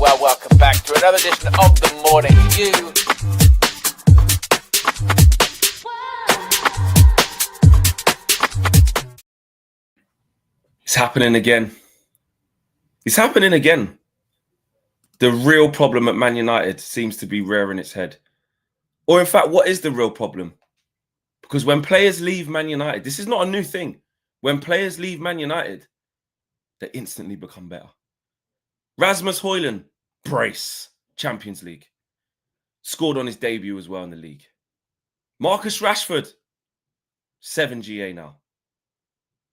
Well, welcome back to another edition of The Morning You. It's happening again. It's happening again. The real problem at Man United seems to be rearing its head. Or in fact, what is the real problem? Because when players leave Man United, this is not a new thing. When players leave Man United, they instantly become better. Rasmus Højlund, brace, Champions League. Scored on his debut as well in the league. Marcus Rashford, 7 GA now.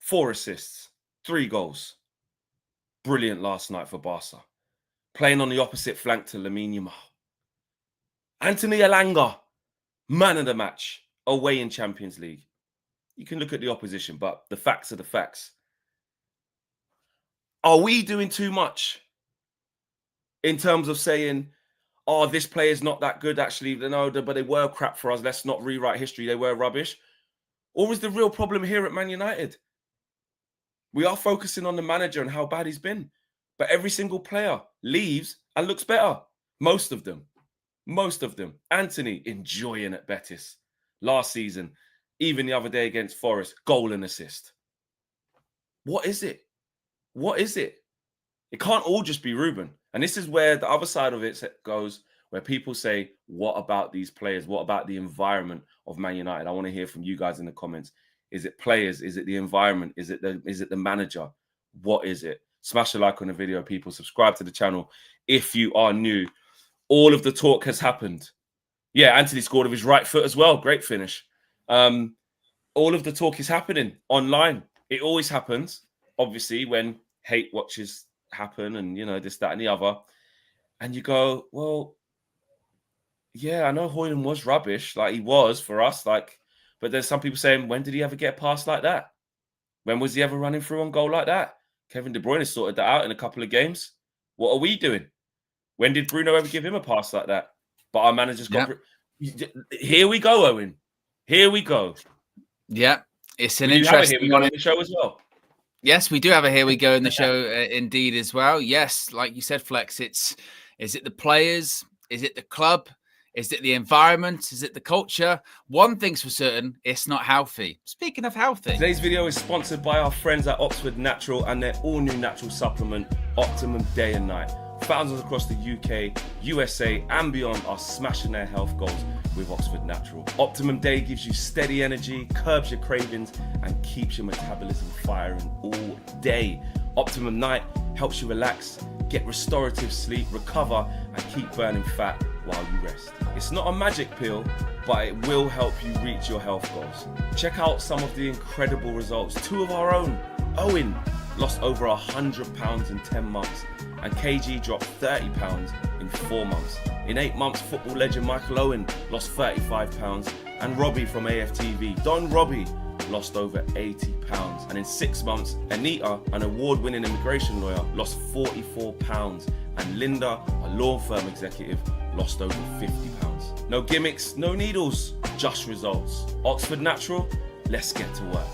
4 assists, 3 goals. Brilliant last night for Barca. Playing on the opposite flank to Lamine Yamal. Anthony Elanga, man of the match, away in Champions League. You can look at the opposition, but the facts are the facts. Are we doing too much in terms of saying, oh, this player's not that good, actually, no, but they were crap for us, let's not rewrite history, they were rubbish? Or is the real problem here at Man United? We are focusing on the manager and how bad he's been. But every single player leaves and looks better. Most of them. Anthony enjoying at Betis. Last season, even the other day against Forest, goal and assist. What is it? It can't all just be Ruben. And this is where the other side of it goes, where people say, what about these players? What about the environment of Man United? I want to hear from you guys in the comments. Is it players? Is it the environment? Is it the manager? What is it? Smash a like on the video, people. Subscribe to the channel if you are new. All of the talk has happened. Yeah, Anthony scored with his right foot as well. Great finish. All of the talk is happening online. It always happens, obviously, when hate watches happen and, you know, this, that, and the other. And you go, well, yeah, I know Højlund was rubbish. Like, he was for us. Like, but there's some people saying, when did he ever get a pass like that? When was he ever running through on goal like that? Kevin De Bruyne sorted that out in a couple of games. What are we doing? When did Bruno ever give him a pass like that? But our manager's got... Yep. Here we go, Owen. Here we go. Yeah, it's an interesting... Here we go on the show as well. Yes, we do have a Here We Go in the show indeed as well. Yes, like you said, Flex, is it the players? Is it the club? Is it the environment? Is it the culture? One thing's for certain, it's not healthy. Speaking of healthy. Today's video is sponsored by our friends at Oxford Natural and their all-new natural supplement, Optimum Day and Night. Thousands across the UK, USA and beyond are smashing their health goals with Oxford Natural. Optimum Day gives you steady energy, curbs your cravings and keeps your metabolism firing all day. Optimum Night helps you relax, get restorative sleep, recover and keep burning fat while you rest. It's not a magic pill, but it will help you reach your health goals. Check out some of the incredible results. 2 of our own. Owen lost over 100 pounds in 10 months and KG dropped 30 pounds in 4 months. In 8 months, football legend Michael Owen lost 35 pounds and Robbie from AFTV, Don Robbie, lost over 80 pounds. And in 6 months, Anita, an award-winning immigration lawyer, lost 44 pounds. And Linda, a law firm executive, lost over 50 pounds. No gimmicks, no needles, just results. Oxford Natural, let's get to work.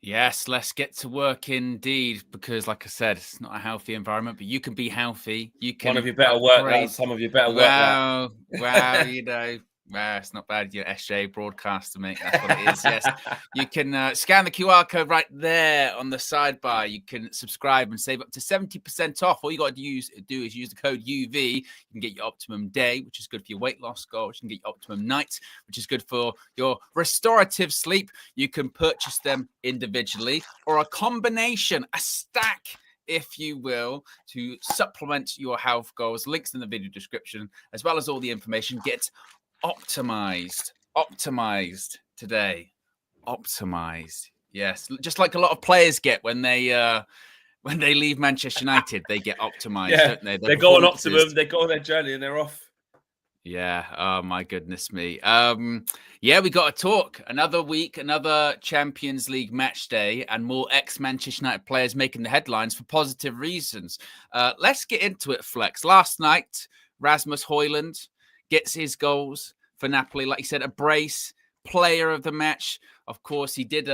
Yes, let's get to work indeed, because like I said, it's not a healthy environment, but you can be healthy. You can. One of you better work that. Some of you better work that. Wow, you know. Well, it's not bad. You're SJ broadcaster, mate. That's what it is. Yes, you can scan the QR code right there on the sidebar. You can subscribe and save up to 70% off. All you got to do is use the code UV. You can get your Optimum Day, which is good for your weight loss goals. You can get your Optimum Night, which is good for your restorative sleep. You can purchase them individually or a combination, a stack, if you will, to supplement your health goals. Links in the video description, as well as all the information. Get optimized today. Optimized. Yes, just like a lot of players get when they leave Manchester United, they get optimized, don't they? They go on Optimum, they go on their journey and they're off. Yeah. Oh my goodness me. Yeah, we got to talk. Another week, another Champions League match day, and more ex-Manchester United players making the headlines for positive reasons. Let's get into it, Flex. Last night, Rasmus Højlund gets his goals for Napoli. Like you said, a brace, player of the match. Of course, he did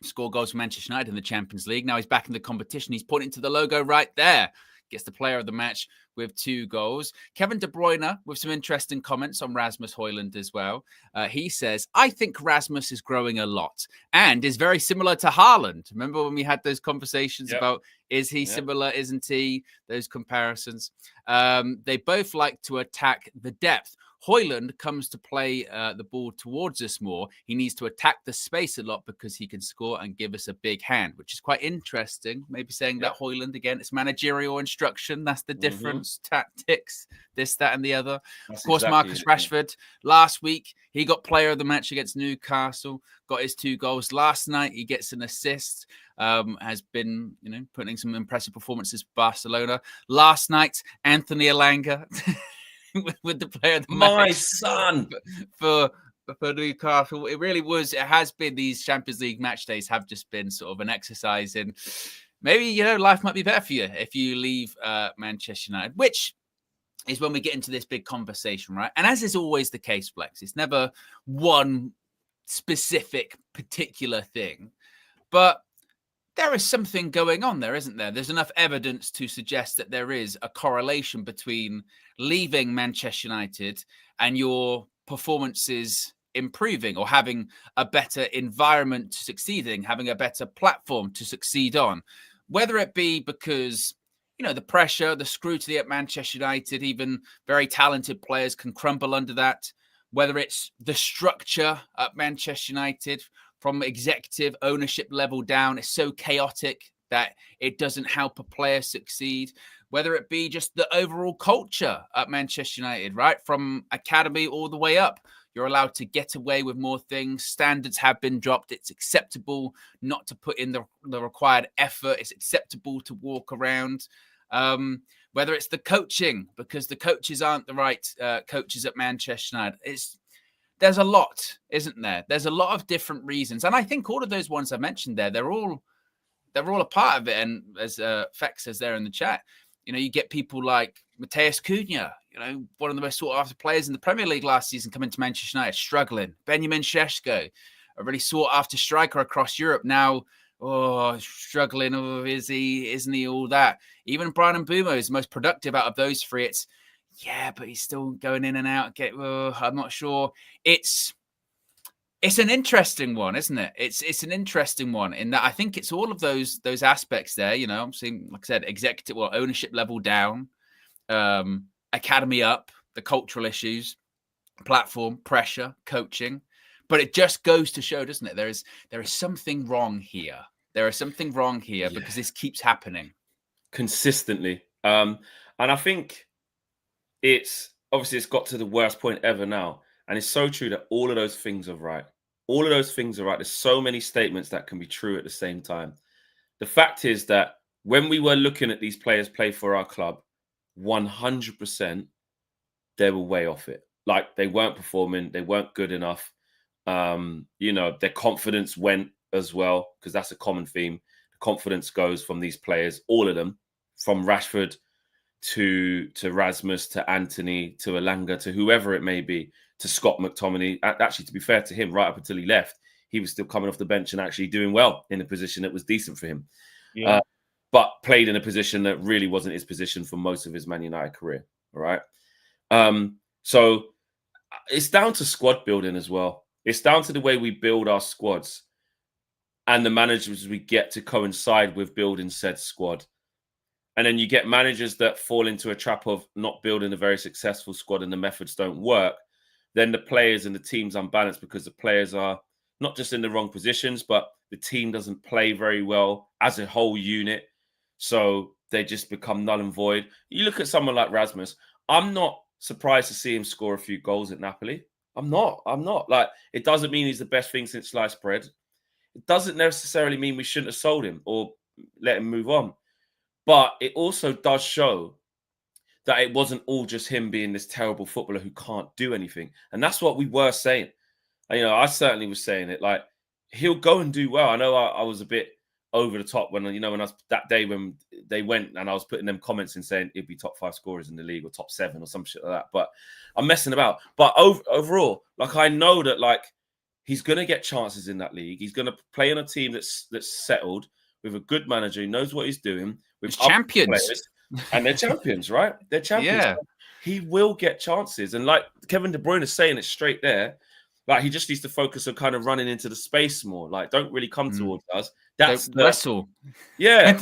score goals for Manchester United in the Champions League. Now he's back in the competition. He's pointing to the logo right there. Gets the player of the match with 2 goals. Kevin De Bruyne with some interesting comments on Rasmus Højlund as well. He says, I think Rasmus is growing a lot and is very similar to Haaland. Remember when we had those conversations about, is he similar, isn't he? Those comparisons. They both like to attack the depth. Højlund comes to play the ball towards us more. He needs to attack the space a lot because he can score and give us a big hand, which is quite interesting. Maybe saying that Højlund, again, it's managerial instruction. That's the difference. Tactics, this, that, and the other. That's of course, exactly Marcus Rashford, last week, he got player of the match against Newcastle, got his 2 goals. Last night, he gets an assist. Has been, putting some impressive performances for Barcelona. Last night, Anthony Elanga with the player of the match. My son! For Newcastle. It really was. It has been, these Champions League match days have just been sort of an exercise in maybe, life might be better for you if you leave Manchester United, which is when we get into this big conversation, right? And as is always the case, Flex, it's never one specific particular thing, but there is something going on there, isn't there? There's enough evidence to suggest that there is a correlation between leaving Manchester United and your performances improving or having a better environment to succeeding, having a better platform to succeed on. Whether it be because, the pressure, the scrutiny at Manchester United, even very talented players can crumble under that. Whether it's the structure at Manchester United from executive ownership level down, it's so chaotic that it doesn't help a player succeed. Whether it be just the overall culture at Manchester United, right? From academy all the way up, you're allowed to get away with more things. Standards have been dropped. It's acceptable not to put in the required effort. It's acceptable to walk around. Whether it's the coaching, because the coaches aren't the right coaches at Manchester United. There's a lot, isn't there? There's a lot of different reasons. And I think all of those ones I mentioned there, they're all a part of it. And as Fex says there in the chat, you get people like Mateus Cunha, one of the most sought-after players in the Premier League last season, coming to Manchester United, struggling. Benjamin Šeško, a really sought-after striker across Europe, now struggling. Oh, is he? Isn't he? All that. Even Brian Mbeumo is the most productive out of those 3. But he's still going in and out. I'm not sure. It's an interesting one, isn't it? It's an interesting one in that I think it's all of those aspects there. I'm seeing, like I said, executive or ownership level down, academy up, the cultural issues, platform, pressure, coaching. But it just goes to show, doesn't it? There is something wrong here. There is something wrong here because this keeps happening consistently. And I think it's got to the worst point ever now. And it's so true that all of those things are right. All of those things are right. There's so many statements that can be true at the same time. The fact is that when we were looking at these players play for our club, 100% they were way off it. Like, they weren't performing. They weren't good enough. Their confidence went as well, because that's a common theme. The confidence goes from these players, all of them, from Rashford to Rasmus, to Anthony, to Elanga, to whoever it may be, to Scott McTominay. Actually, to be fair to him, right up until he left, he was still coming off the bench and actually doing well in a position that was decent for him. Yeah. But played in a position that really wasn't his position for most of his Man United career. All right. So it's down to squad building as well. It's down to the way we build our squads and the managers we get to coincide with building said squad. And then you get managers that fall into a trap of not building a very successful squad and the methods don't work. Then the players and the team's unbalanced because the players are not just in the wrong positions, but the team doesn't play very well as a whole unit. So they just become null and void. You look at someone like Rasmus. I'm not surprised to see him score a few goals at Napoli. I'm not. Like, it doesn't mean he's the best thing since sliced bread. It doesn't necessarily mean we shouldn't have sold him or let him move on. But it also does show that it wasn't all just him being this terrible footballer who can't do anything. And that's what we were saying. I certainly was saying it. Like, he'll go and do well. I know I was a bit over the top when I was that day when they went and I was putting them comments in saying it'd be top 5 scorers in the league or top 7 or some shit like that. But I'm messing about. But overall, like, I know that, like, he's going to get chances in that league. He's going to play on a team that's settled with a good manager who knows what he's doing. With champions. Players, and they're champions, right? They're champions. Yeah. He will get chances. And like Kevin De Bruyne is saying it straight there, like he just needs to focus on kind of running into the space more. Like, don't really come towards us. That's the wrestle. Yeah,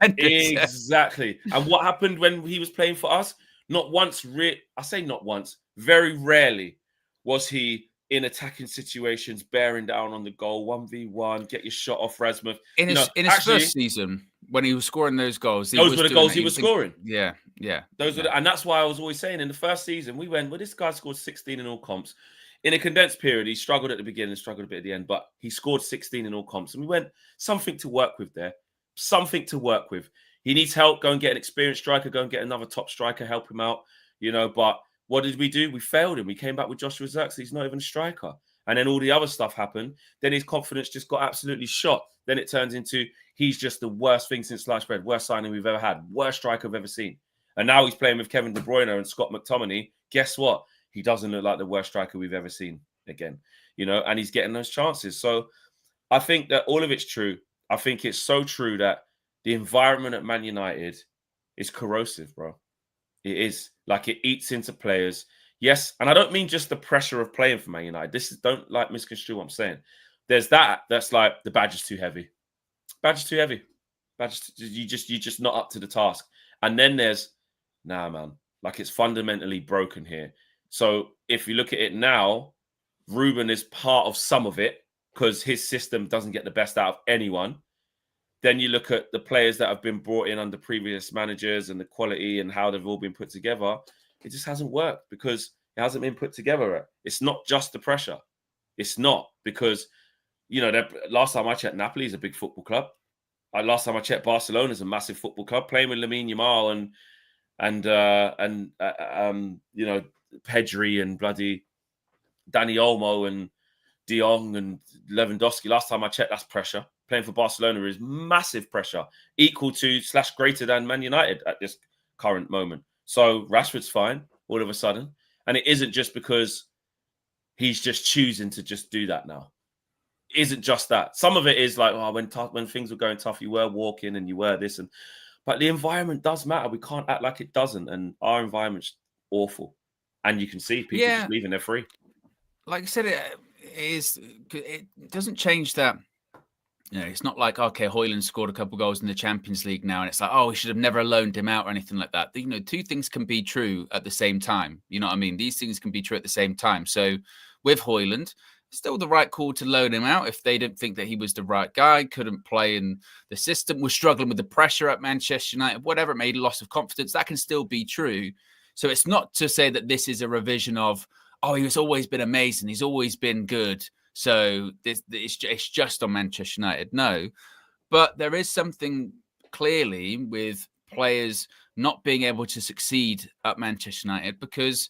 exactly. And what happened when he was playing for us? Not once, I say not once, very rarely was he in attacking situations, bearing down on the goal, 1v1, get your shot off Rasmus. In his first season, when he was scoring those goals, those were the goals he was scoring. Yeah. Those were, and that's why I was always saying in the first season, we went, well, this guy scored 16 in all comps. In a condensed period, he struggled at the beginning, struggled a bit at the end, but he scored 16 in all comps. And we went, something to work with there. Something to work with. He needs help. Go and get an experienced striker. Go and get another top striker. Help him out. But what did we do? We failed him. We came back with Joshua Zirkzee. He's not even a striker. And then all the other stuff happened. Then his confidence just got absolutely shot. Then it turns into he's just the worst thing since sliced bread. Worst signing we've ever had. Worst striker I've ever seen. And now he's playing with Kevin De Bruyne and Scott McTominay. Guess what? He doesn't look like the worst striker we've ever seen again. And he's getting those chances. So I think that all of it's true. I think it's so true that the environment at Man United is corrosive, bro. It is. Like, it eats into players. Yes, and I don't mean just the pressure of playing for Man United. Don't like misconstrue what I'm saying. There's that's like the badge is too heavy. Badge is too heavy. You're just not up to the task. And then there's, nah, man, like it's fundamentally broken here. So if you look at it now, Ruben is part of some of it because his system doesn't get the best out of anyone. Then you look at the players that have been brought in under previous managers and the quality and how they've all been put together. It just hasn't worked because it hasn't been put together. It's not just the pressure. It's not because, last time I checked, Napoli is a big football club. Last time I checked, Barcelona is a massive football club. Playing with Lamine Yamal and Pedri and bloody Dani Olmo and De Jong and Lewandowski. Last time I checked, that's pressure. Playing for Barcelona is massive pressure, equal to / greater than Man United at this current moment. So Rashford's fine all of a sudden. And it isn't just because he's just choosing to just do that now. It isn't just that. Some of it is like, when things were going tough, you were walking and you were this. But the environment does matter. We can't act like it doesn't. And our environment's awful. And you can see people just leaving, they're free. Like I said, it doesn't change that. It's not like, okay, Højlund scored a couple of goals in the Champions League now, and it's like, we should have never loaned him out or anything like that. Two things can be true at the same time. You know what I mean? These things can be true at the same time. So with Højlund, still the right call to loan him out if they didn't think that he was the right guy, couldn't play in the system, was struggling with the pressure at Manchester United, whatever it made, loss of confidence, that can still be true. So it's not to say that this is a revision of, he's always been amazing, he's always been good, so it's just on Manchester United. No, but there is something clearly with players not being able to succeed at Manchester United because,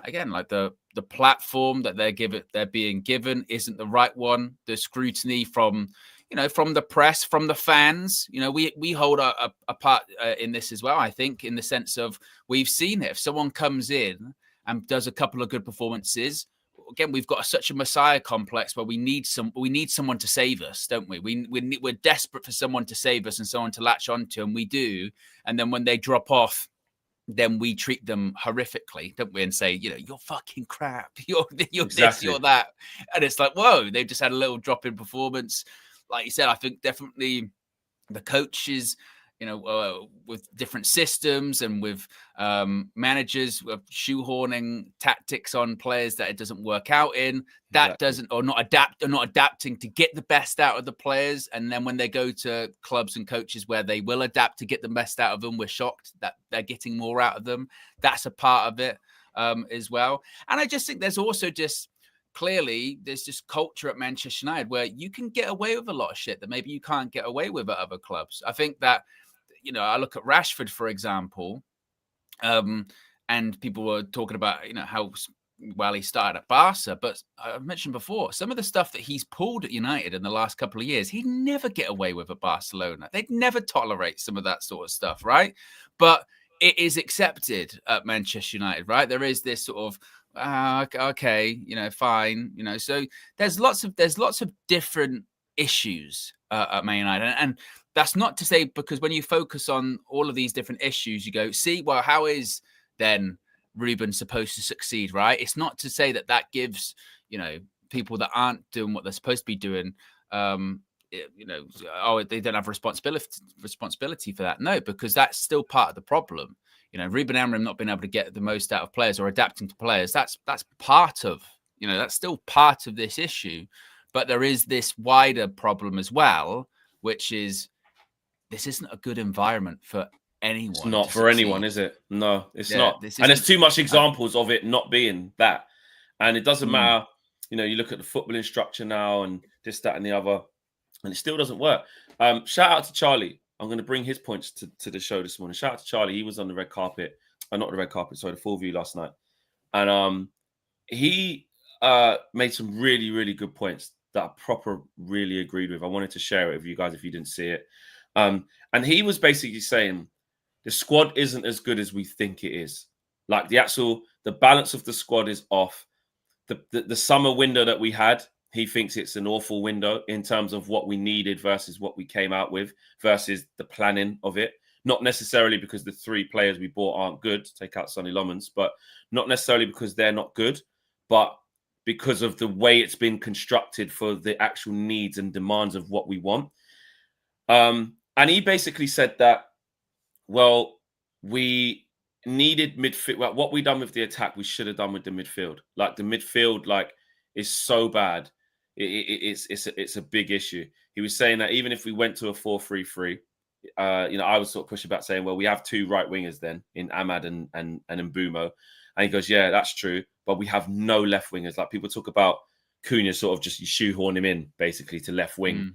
again, like the platform that they're being given isn't the right one. The scrutiny from the press, from the fans, we hold a part in this as well. I think in the sense of we've seen it. If someone comes in and does a couple of good performances, again, we've got such a messiah complex where we need someone to save us, don't we? We're desperate for someone to save us and someone to latch onto, and we do. And then when they drop off, then we treat them horrifically, don't we? And say, you're fucking crap. You're exactly. This, you're that. And it's like, whoa, they've just had a little drop in performance. Like you said, I think definitely the coaches, with different systems and with managers of shoehorning tactics on players that it doesn't work out in, that doesn't, or not adapting to get the best out of the players. And then when they go to clubs and coaches where they will adapt to get the best out of them, we're shocked that they're getting more out of them. That's a part of it as well. And I just think there's also just, clearly, there's just culture at Manchester United where you can get away with a lot of shit that maybe you can't get away with at other clubs. I think that, I look at Rashford, for example, and people were talking about, how well he started at Barca. But I've mentioned before, some of the stuff that he's pulled at United in the last couple of years, he'd never get away with at Barcelona. They'd never tolerate some of that sort of stuff, right? But it is accepted at Manchester United, right? There is this sort of, Okay, fine. So there's lots of different issues at Man United, and that's not to say, because when you focus on all of these different issues, you go, see, well, how is then Ruben supposed to succeed, right? It's not to say that gives people that aren't doing what they're supposed to be doing, they don't have responsibility for that. No, because that's still part of the problem. Ruben Amorim not being able to get the most out of players or adapting to players, that's part of, that's still part of this issue. But there is this wider problem as well, which is this isn't a good environment for anyone. It's not for anyone, is it? No, it's not. And there's too much examples of it not being that. And it doesn't matter. You look at the footballing structure now and this, that, and the other, and it still doesn't work. Shout out to Charlie. I'm going to bring his points to the show this morning. Shout out to Charlie. He was on the red carpet. Not the red carpet, sorry, the full view last night. And he made some really, really good points that I really agreed with. I wanted to share it with you guys if you didn't see it. And he was basically saying the squad isn't as good as we think it is. Like the balance of the squad is off. The summer window that we had, he thinks it's an awful window in terms of what we needed versus what we came out with versus the planning of it. Not necessarily because the 3 players we bought aren't good, take out Sonny Lomans, but not necessarily because they're not good, but because of the way it's been constructed for the actual needs and demands of what we want. And he basically said that, well, we needed midfield. Well, what we done with the attack, we should have done with the midfield. Like the midfield, is so bad. It's a big issue. He was saying that even if we went to a 4-3-3, I was sort of pushing back saying, well, we have 2 right wingers then in Ahmad and Mbumo. And he goes, yeah, that's true. But we have no left wingers. Like people talk about Cunha sort of just you shoehorn him in basically to left wing.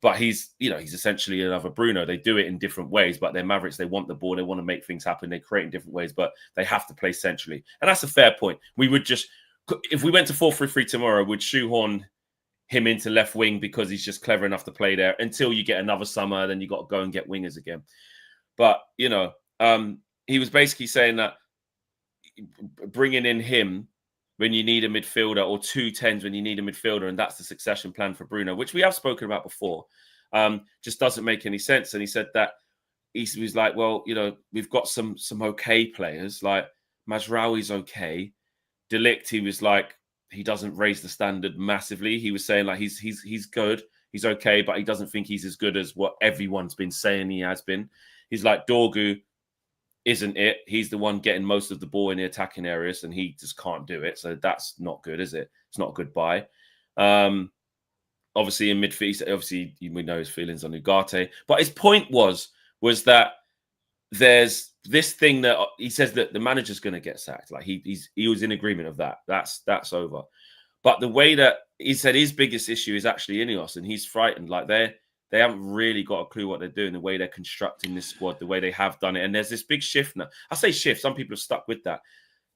But he's essentially another Bruno. They do it in different ways, but they're Mavericks. They want the ball. They want to make things happen. They create in different ways, but they have to play centrally. And that's a fair point. We would just, if we went to 4-3-3 tomorrow, we'd shoehorn him into left wing because he's just clever enough to play there until you get another summer. Then you got to go and get wingers again. But, he was basically saying that bringing in him when you need a midfielder or 2 10s when you need a midfielder, and that's the succession plan for Bruno, which we have spoken about before, just doesn't make any sense. And he said that he was like, well, we've got some okay players, like Mazraoui's okay. De Ligt, he was like, he doesn't raise the standard massively. He was saying like he's good, he's okay, but he doesn't think he's as good as what everyone's been saying he has been. He's like, Dorgu isn't it? He's the one getting most of the ball in the attacking areas, and he just can't do it. So that's not good, is it? It's not a good buy. Obviously in midfield, obviously we know his feelings on Ugarte, but his point was that there's this thing that he says that the manager's going to get sacked. Like he was in agreement of that. That's over. But the way that he said his biggest issue is actually Ineos, and he's frightened. Like they haven't really got a clue what they're doing, the way they're constructing this squad, the way they have done it. And there's this big shift now. I say shift. Some people have stuck with that.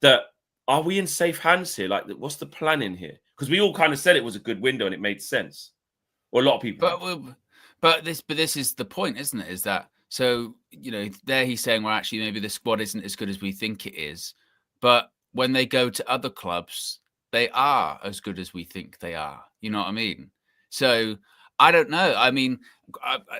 That are we in safe hands here? Like, what's the plan in here? Because we all kind of said it was a good window and it made sense. Or a lot of people. But this is the point, isn't it? Is that so? There he's saying, well, actually, maybe the squad isn't as good as we think it is. But when they go to other clubs, they are as good as we think they are. You know what I mean? So I don't know. I mean,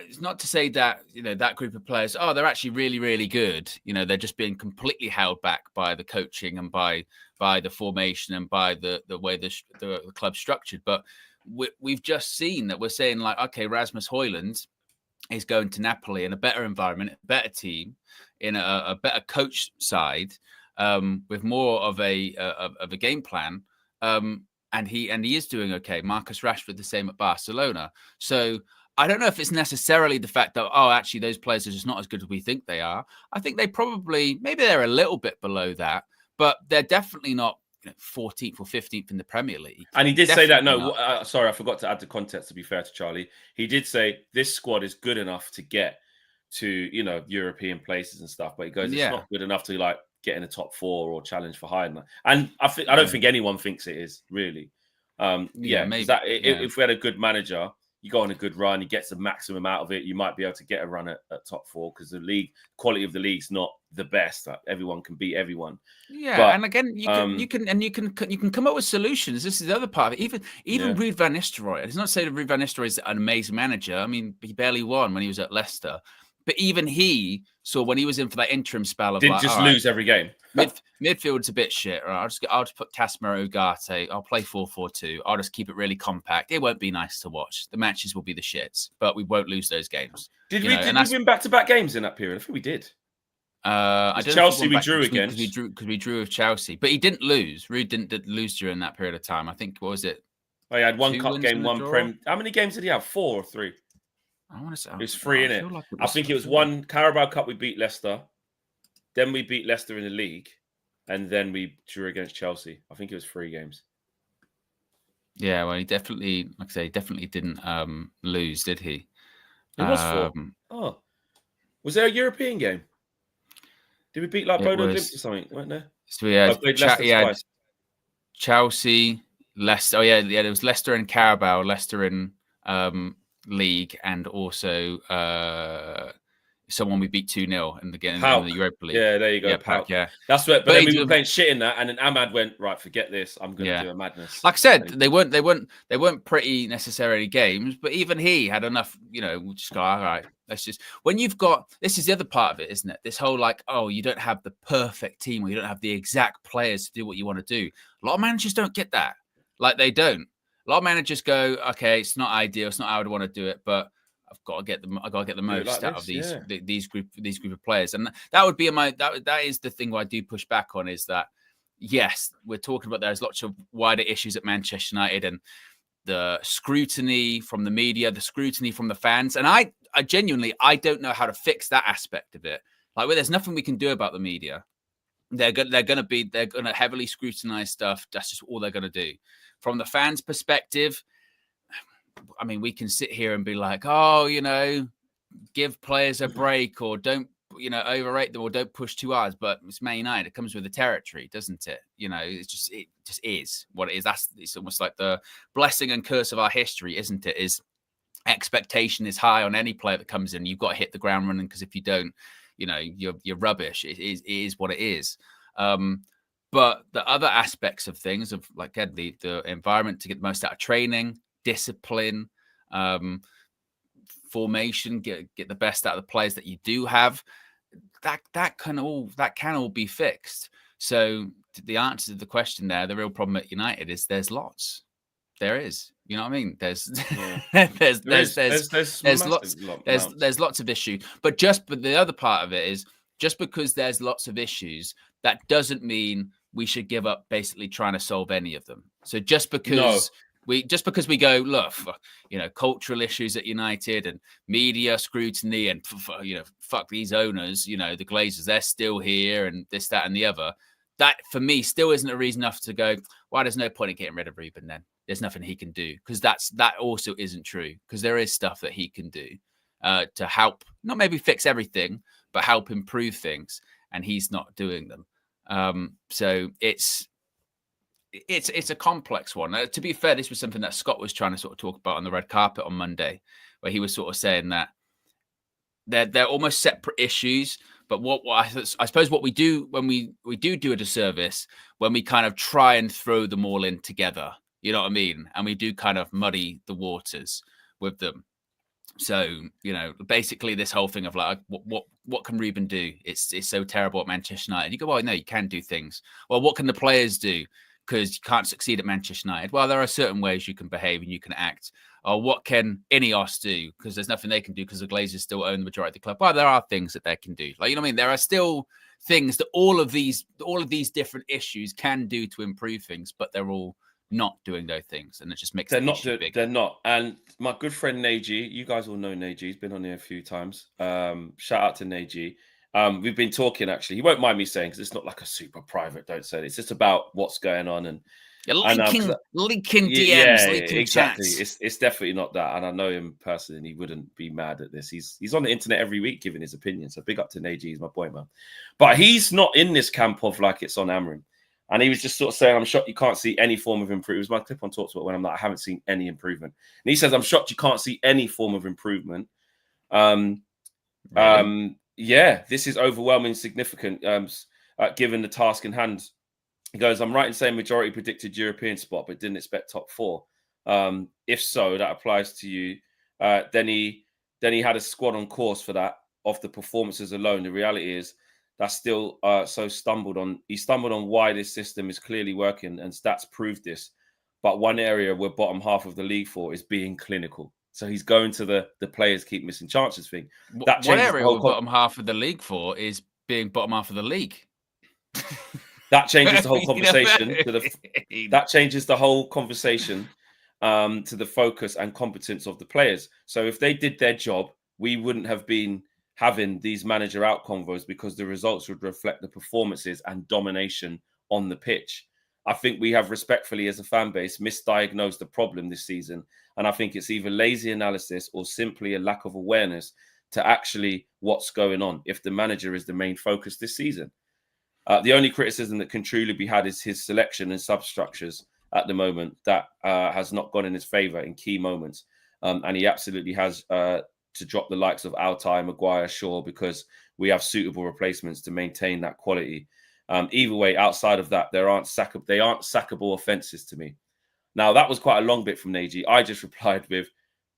it's not to say that, that group of players, they're actually really, really good. They're just being completely held back by the coaching and by the formation and by the way the club's structured. But we've just seen that we're saying like, okay, Rasmus Højlund is going to Napoli in a better environment, a better team, in a better coach side, with more of a game plan. And he is doing okay. Marcus Rashford the same at Barcelona. So I don't know if it's necessarily the fact that, actually those players are just not as good as we think they are. I think maybe they're a little bit below that, but they're definitely not 14th or 15th in the Premier League. And he did say that. No, sorry, I forgot to add the context, to be fair to Charlie. He did say this squad is good enough to get to, European places and stuff. But he goes, it's not good enough to like get in the top 4 or challenge for higher. And I don't think anyone thinks it is really. Maybe. If we had a good manager, you go on a good run, he gets the maximum out of it. You might be able to get a run at top 4 because the league quality of the league's not the best. Like, everyone can beat everyone. Yeah, but, and again, you can come up with solutions. This is the other part of it. Even Ruud van Nistelrooy. It's not to say that Ruud van Nistelrooy is an amazing manager. I mean, he barely won when he was at Leicester. But even he saw when he was in for that interim spell of didn't just lose every game. Midfield's a bit shit. Right? I'll just put Casemiro, Ugarte. I'll play 4-4-2. I'll just keep it really compact. It won't be nice to watch. The matches will be the shits, but we won't lose those games. Did we win back-to-back games in that period? I think we did. I don't Chelsea we drew against because we drew with Chelsea, but he didn't lose. Ruud didn't lose during that period of time. I think, what was it? Oh, he had 1 cup game, 1 Prem. How many games did he have? 4 or 3? I want to say it was 3 in it. I think it was 1 Carabao Cup. We beat Leicester, then we beat Leicester in the league, and then we drew against Chelsea. I think it was 3 games. Yeah, well, he definitely, like I say, definitely didn't lose, did he? It was 4. Oh, was there a European game? Did we beat like Bodo Glimt or something? Weren't there? So we had Chelsea, Leicester. Oh yeah, there was Leicester and Carabao, Leicester in league, and also someone we beat 2-0 in the game in the Europa League. Yeah, there you go. Yeah, Pauk, yeah. That's what. But then we were playing shit in that, and then Ahmad went, right, forget this. I'm going to do a madness. Like I said, they weren't pretty necessarily games, but even he had enough. We'll just go, all right. Let's just, when you've got, this is the other part of it, isn't it? This whole like, oh, you don't have the perfect team, or you don't have the exact players to do what you want to do. A lot of managers don't get that. Like, they don't. A lot of managers go, okay, it's not ideal, it's not how I would want to do it, but I've got to get the most out of these group of players. And that would be that is the thing where I do push back on, is that yes, we're talking about there's lots of wider issues at Manchester United, and the scrutiny from the media, the scrutiny from the fans. And I genuinely, I don't know how to fix that aspect of it. Like, there's nothing we can do about the media. They're going to heavily scrutinize stuff. That's just all they're going to do. From the fans' perspective, I mean, we can sit here and be like, oh, give players a break, or don't, overrate them, or don't push too hard. But it's Man United. It comes with the territory, doesn't it? It just is what it is. It's almost like the blessing and curse of our history, isn't it? Is expectation is high on any player that comes in. You've got to hit the ground running, because if you don't, you're rubbish. It is what it is. But the other aspects of things, of like the environment to get the most out of training, discipline, formation, get the best out of the players that you do have, that can all be fixed. So the answer to the question there, the real problem at United is there's lots. There is. You know what I mean? There's lots of issues. But the other part of it is, just because there's lots of issues, that doesn't mean we should give up basically trying to solve any of them. So just because we go, look, cultural issues at United and media scrutiny and fuck these owners, the Glazers, they're still here, and this, that, and the other. That for me still isn't a reason enough to go, well, there's no point in getting rid of Ruben then. There's nothing he can do, because that also isn't true, because there is stuff that he can do to help, not maybe fix everything, but help improve things, and he's not doing them. So it's a complex one. To be fair, this was something that Scott was trying to sort of talk about on the red carpet on Monday, where he was sort of saying that they're almost separate issues. But what I suppose what we do when we do a disservice, when we kind of try and throw them all in together, you know what I mean? And we do kind of muddy the waters with them. So, basically this whole thing of like, what can Ruben do? It's so terrible at Manchester United. You go, well, no, you can do things. Well, what can the players do? Because you can't succeed at Manchester United. Well, there are certain ways you can behave and you can act. Or what can Ineos do? Because there's nothing they can do, because the Glazers still own the majority of the club. Well, there are things that they can do. Like, you know what I mean? There are still things that all of these different issues can do to improve things, but they're all not doing those things, and it just makes they're not. And my good friend Neji, you guys all know Neji. He's been on here a few times. Shout out to Neji. We've been talking, actually. He won't mind me saying, because it's not like a super private, don't say it. It's just about what's going on, and leaking DMs, leaking exactly. chats. It's definitely not that. And I know him personally, and he wouldn't be mad at this. He's on the internet every week giving his opinion. So big up to Neji, he's my boy, man. But he's not in this camp of like it's on Amrin. And he was just sort of saying, I'm shocked you can't see any form of improvement. It was my clip on TalkSport when I'm like, I haven't seen any improvement. And he says, I'm shocked you can't see any form of improvement. Really? Yeah, this is overwhelmingly significant given the task in hand. He goes, I'm right in saying majority predicted European spot, but didn't expect top 4. If so, that applies to you. Then he had a squad on course for that off the performances alone. The reality is that's still he stumbled on why this system is clearly working, and stats prove this. But one area we're bottom half of the league for is being clinical. So he's going to the players keep missing chances thing. What area we're bottom half of the league for is being bottom half of the league. That changes the whole conversation. That changes the whole conversation to the focus and competence of the players. So if they did their job, we wouldn't have been having these manager out convos, because the results would reflect the performances and domination on the pitch. I think we have respectfully as a fan base misdiagnosed the problem this season. And I think it's either lazy analysis or simply a lack of awareness to actually what's going on if the manager is the main focus this season. The only criticism that can truly be had is his selection and substructures at the moment that has not gone in his favour in key moments. And he absolutely has to drop the likes of Altay, Maguire, Shaw, because we have suitable replacements to maintain that quality. Either way, outside of that, they aren't sackable offences to me. Now, that was quite a long bit from Neji. I just replied with,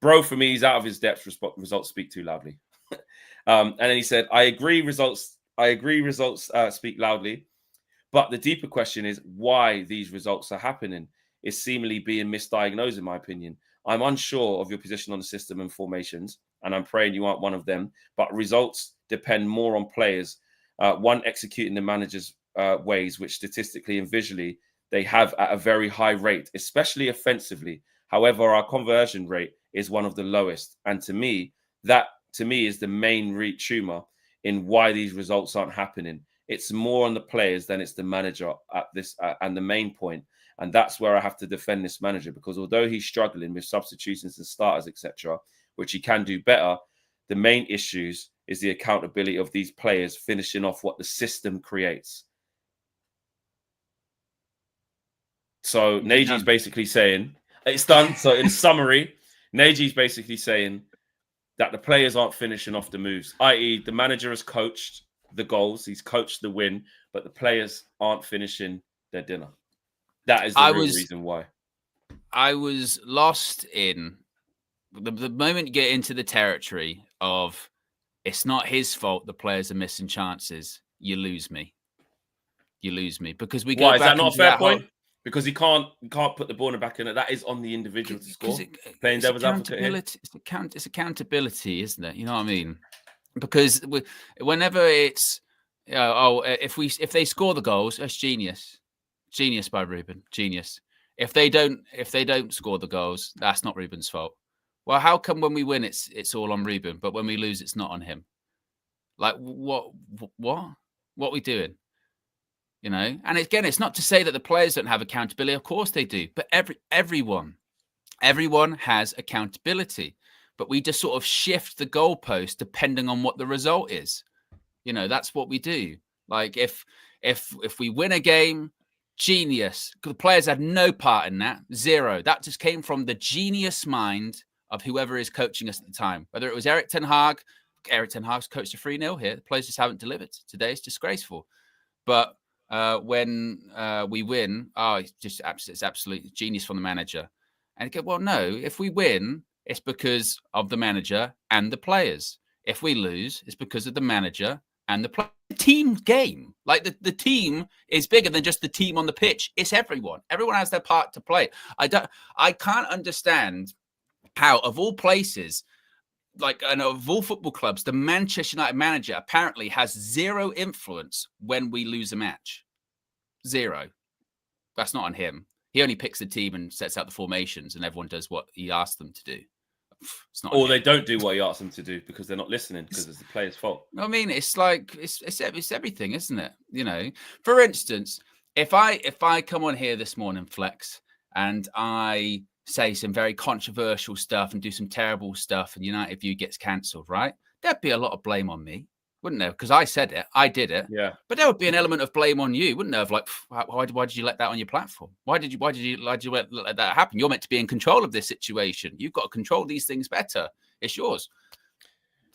bro, for me, he's out of his depth. Results speak too loudly. And then he said, I agree results speak loudly. But the deeper question is why these results are happening is seemingly being misdiagnosed, in my opinion. I'm unsure of your position on the system and formations, and I'm praying you aren't one of them. But results depend more on players, one executing the manager's ways, which statistically and visually they have at a very high rate, especially offensively. However, our conversion rate is one of the lowest. And to me, that is the main root tumor in why these results aren't happening. It's more on the players than it's the manager at this and the main point. And that's where I have to defend this manager, because although he's struggling with substitutions and starters, etc., which he can do better, the main issues is the accountability of these players finishing off what the system creates. So Neji's basically saying, it's done. So in summary, Neji's basically saying that the players aren't finishing off the moves, i.e. the manager has coached the goals, he's coached the win, but the players aren't finishing their dinner. That is the real reason why. I was lost in the moment you get into the territory of it's not his fault the players are missing chances, you lose me. You lose me, because we go back. Is that not a fair point? Because he can't put the ball back in it. That is on the individual to score. Playing devil's advocate here. It's accountability, isn't it? You know what I mean? Because whenever it's if they score the goals, that's genius by Ruben, genius. If they don't score the goals, that's not Ruben's fault. Well, how come when we win it's all on Ruben, but when we lose it's not on him? Like what are we doing? You know, and again, it's not to say that the players don't have accountability. Of course they do. But everyone has accountability. But we just sort of shift the goalpost depending on what the result is. You know, that's what we do. Like if we win a game, genius. The players had no part in that. Zero. That just came from the genius mind of whoever is coaching us at the time. Whether it was Erik ten Hag. Erik ten Hag's coached a 3-0 here. The players just haven't delivered. Today it's disgraceful. But when we win, it's absolute genius from the manager. And go, well, no, if we win, it's because of the manager and the players. If we lose, it's because of the manager and the team game. Like the team is bigger than just the team on the pitch. It's everyone. Everyone has their part to play. I can't understand how, of all places, and of all football clubs, the Manchester United manager apparently has zero influence when we lose a match. Zero. That's not on him. He only picks the team and sets out the formations, and everyone does what he asks them to do. It's not. Or they don't do what he asks them to do because they're not listening, because it's the player's fault. I mean, it's like it's everything, isn't it? You know. For instance, if I come on here this morning, Flex, and I say some very controversial stuff and do some terrible stuff, and United View gets cancelled, right? There'd be a lot of blame on me. wouldn't there? Because I said it, I did it. Yeah. But there would be an element of blame on you, wouldn't there? Of like, why did you let that on your platform? Why did you let that happen? You're meant to be in control of this situation. You've got to control these things better. It's yours.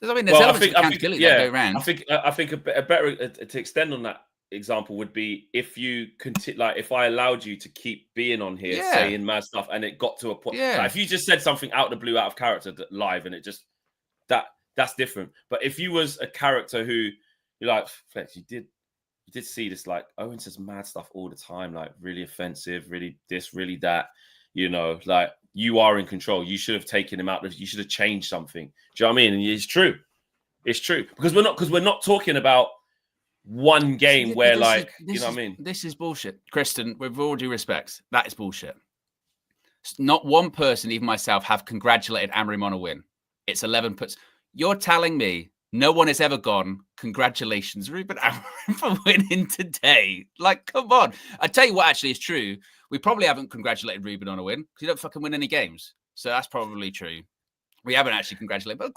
I mean, there's elements of accountability that go around. I think a better to extend on that example would be if you like if I allowed you to keep being on here saying mad stuff and it got to a point. Like if you just said something out of the blue, out of character live, and it just that's different. But if you was a character who you're like, Flex, you did see this, like Owen says mad stuff all the time, like really offensive, really this, really that, you know, like you are in control. You should have taken him out. You should have changed something. Do you know what I mean? And it's true. It's true. Because we're not talking about one game where you know what I mean? This is bullshit. Kristen, with all due respect, that is bullshit. Not one person, even myself, have congratulated Amorim on a win. It's 11 puts. You're telling me no one has ever gone, congratulations, Ruben Amorim, for winning today. Like, come on. I tell you what actually is true. We probably haven't congratulated Ruben on a win because you don't fucking win any games. So that's probably true. We haven't actually congratulated, but of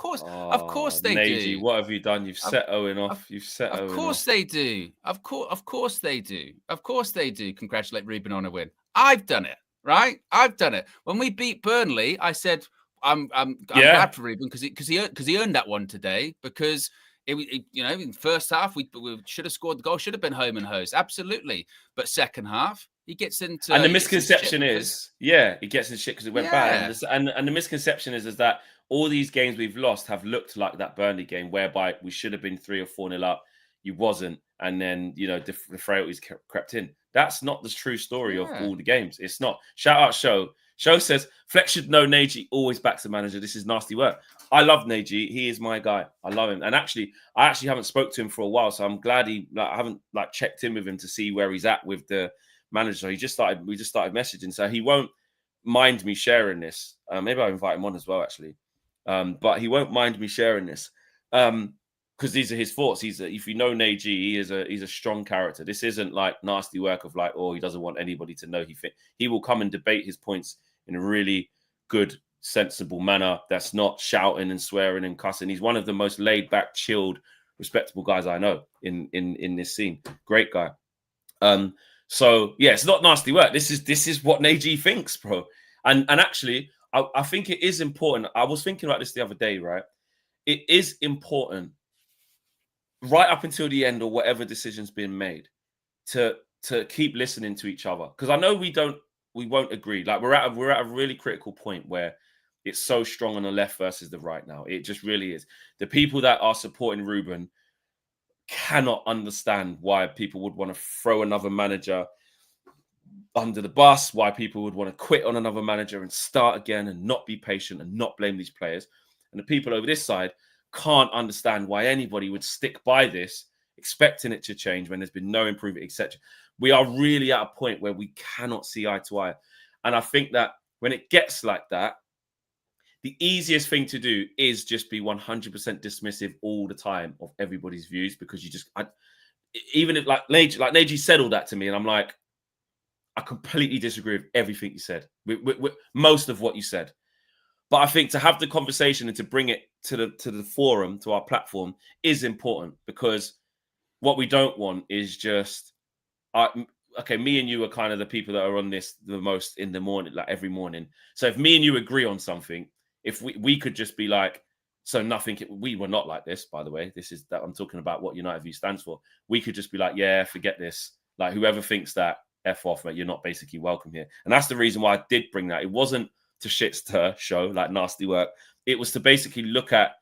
course they do. What have you done? You've set Owen off. Of course they do. Of course they do. Of course they do. Congratulate Ruben on a win. I've done it, right? I've done it. When we beat Burnley, I said I'm glad for Ruben because he earned that one today because it you know, in the first half we should have scored the goal, should have been home and hosed, absolutely. But second half he gets into and the misconception is he gets in shit because it went bad, and the misconception is that all these games we've lost have looked like that Burnley game, whereby we should have been 3 or 4-0 up. You wasn't, and then you know the frailties crept in. That's not the true story of all the games. It's not. Shout out Show. Show says Flex should know Neji always backs the manager. This is nasty work. I love Neji. He is my guy. I love him. And actually, I haven't spoke to him for a while, so I'm glad I haven't checked in with him to see where he's at with the manager. We just started messaging, so he won't mind me sharing this. Maybe I'll invite him on as well, actually. But he won't mind me sharing this because these are his thoughts. If you know Neji, he's a strong character. This isn't like nasty work of like, he doesn't want anybody to know he will come and debate his points in a really good, sensible manner. That's not shouting and swearing and cussing. He's one of the most laid back, chilled, respectable guys I know in this scene. Great guy. So yeah, it's not nasty work. This is what Neji thinks, bro. And actually, I think it is important. I was thinking about this the other day, right? It is important right up until the end or whatever decision's been made to keep listening to each other. Because I know we won't agree. Like we're at a really critical point where it's so strong on the left versus the right now. It just really is. The people that are supporting Ruben cannot understand why people would want to throw another manager under the bus, why people would want to quit on another manager and start again and not be patient and not blame these players. And the people over this side can't understand why anybody would stick by this, expecting it to change when there's been no improvement, etc. We are really at a point where we cannot see eye to eye. And I think that when it gets like that, the easiest thing to do is just be 100% dismissive all the time of everybody's views, because even if like Neji said all that to me, and I'm like, I completely disagree with everything you said, with most of what you said. But I think to have the conversation and to bring it to the forum, to our platform, is important, because what we don't want is just, me and you are kind of the people that are on this the most in the morning, like every morning. So if me and you agree on something, if we could just be like, so nothing, we were not like this, by the way. This is that I'm talking about what United View stands for. We could just be like, yeah, forget this. Like whoever thinks that, F off, mate, you're not basically welcome here. And that's the reason why I did bring that. It wasn't to stir Show, like nasty work. It was to basically look at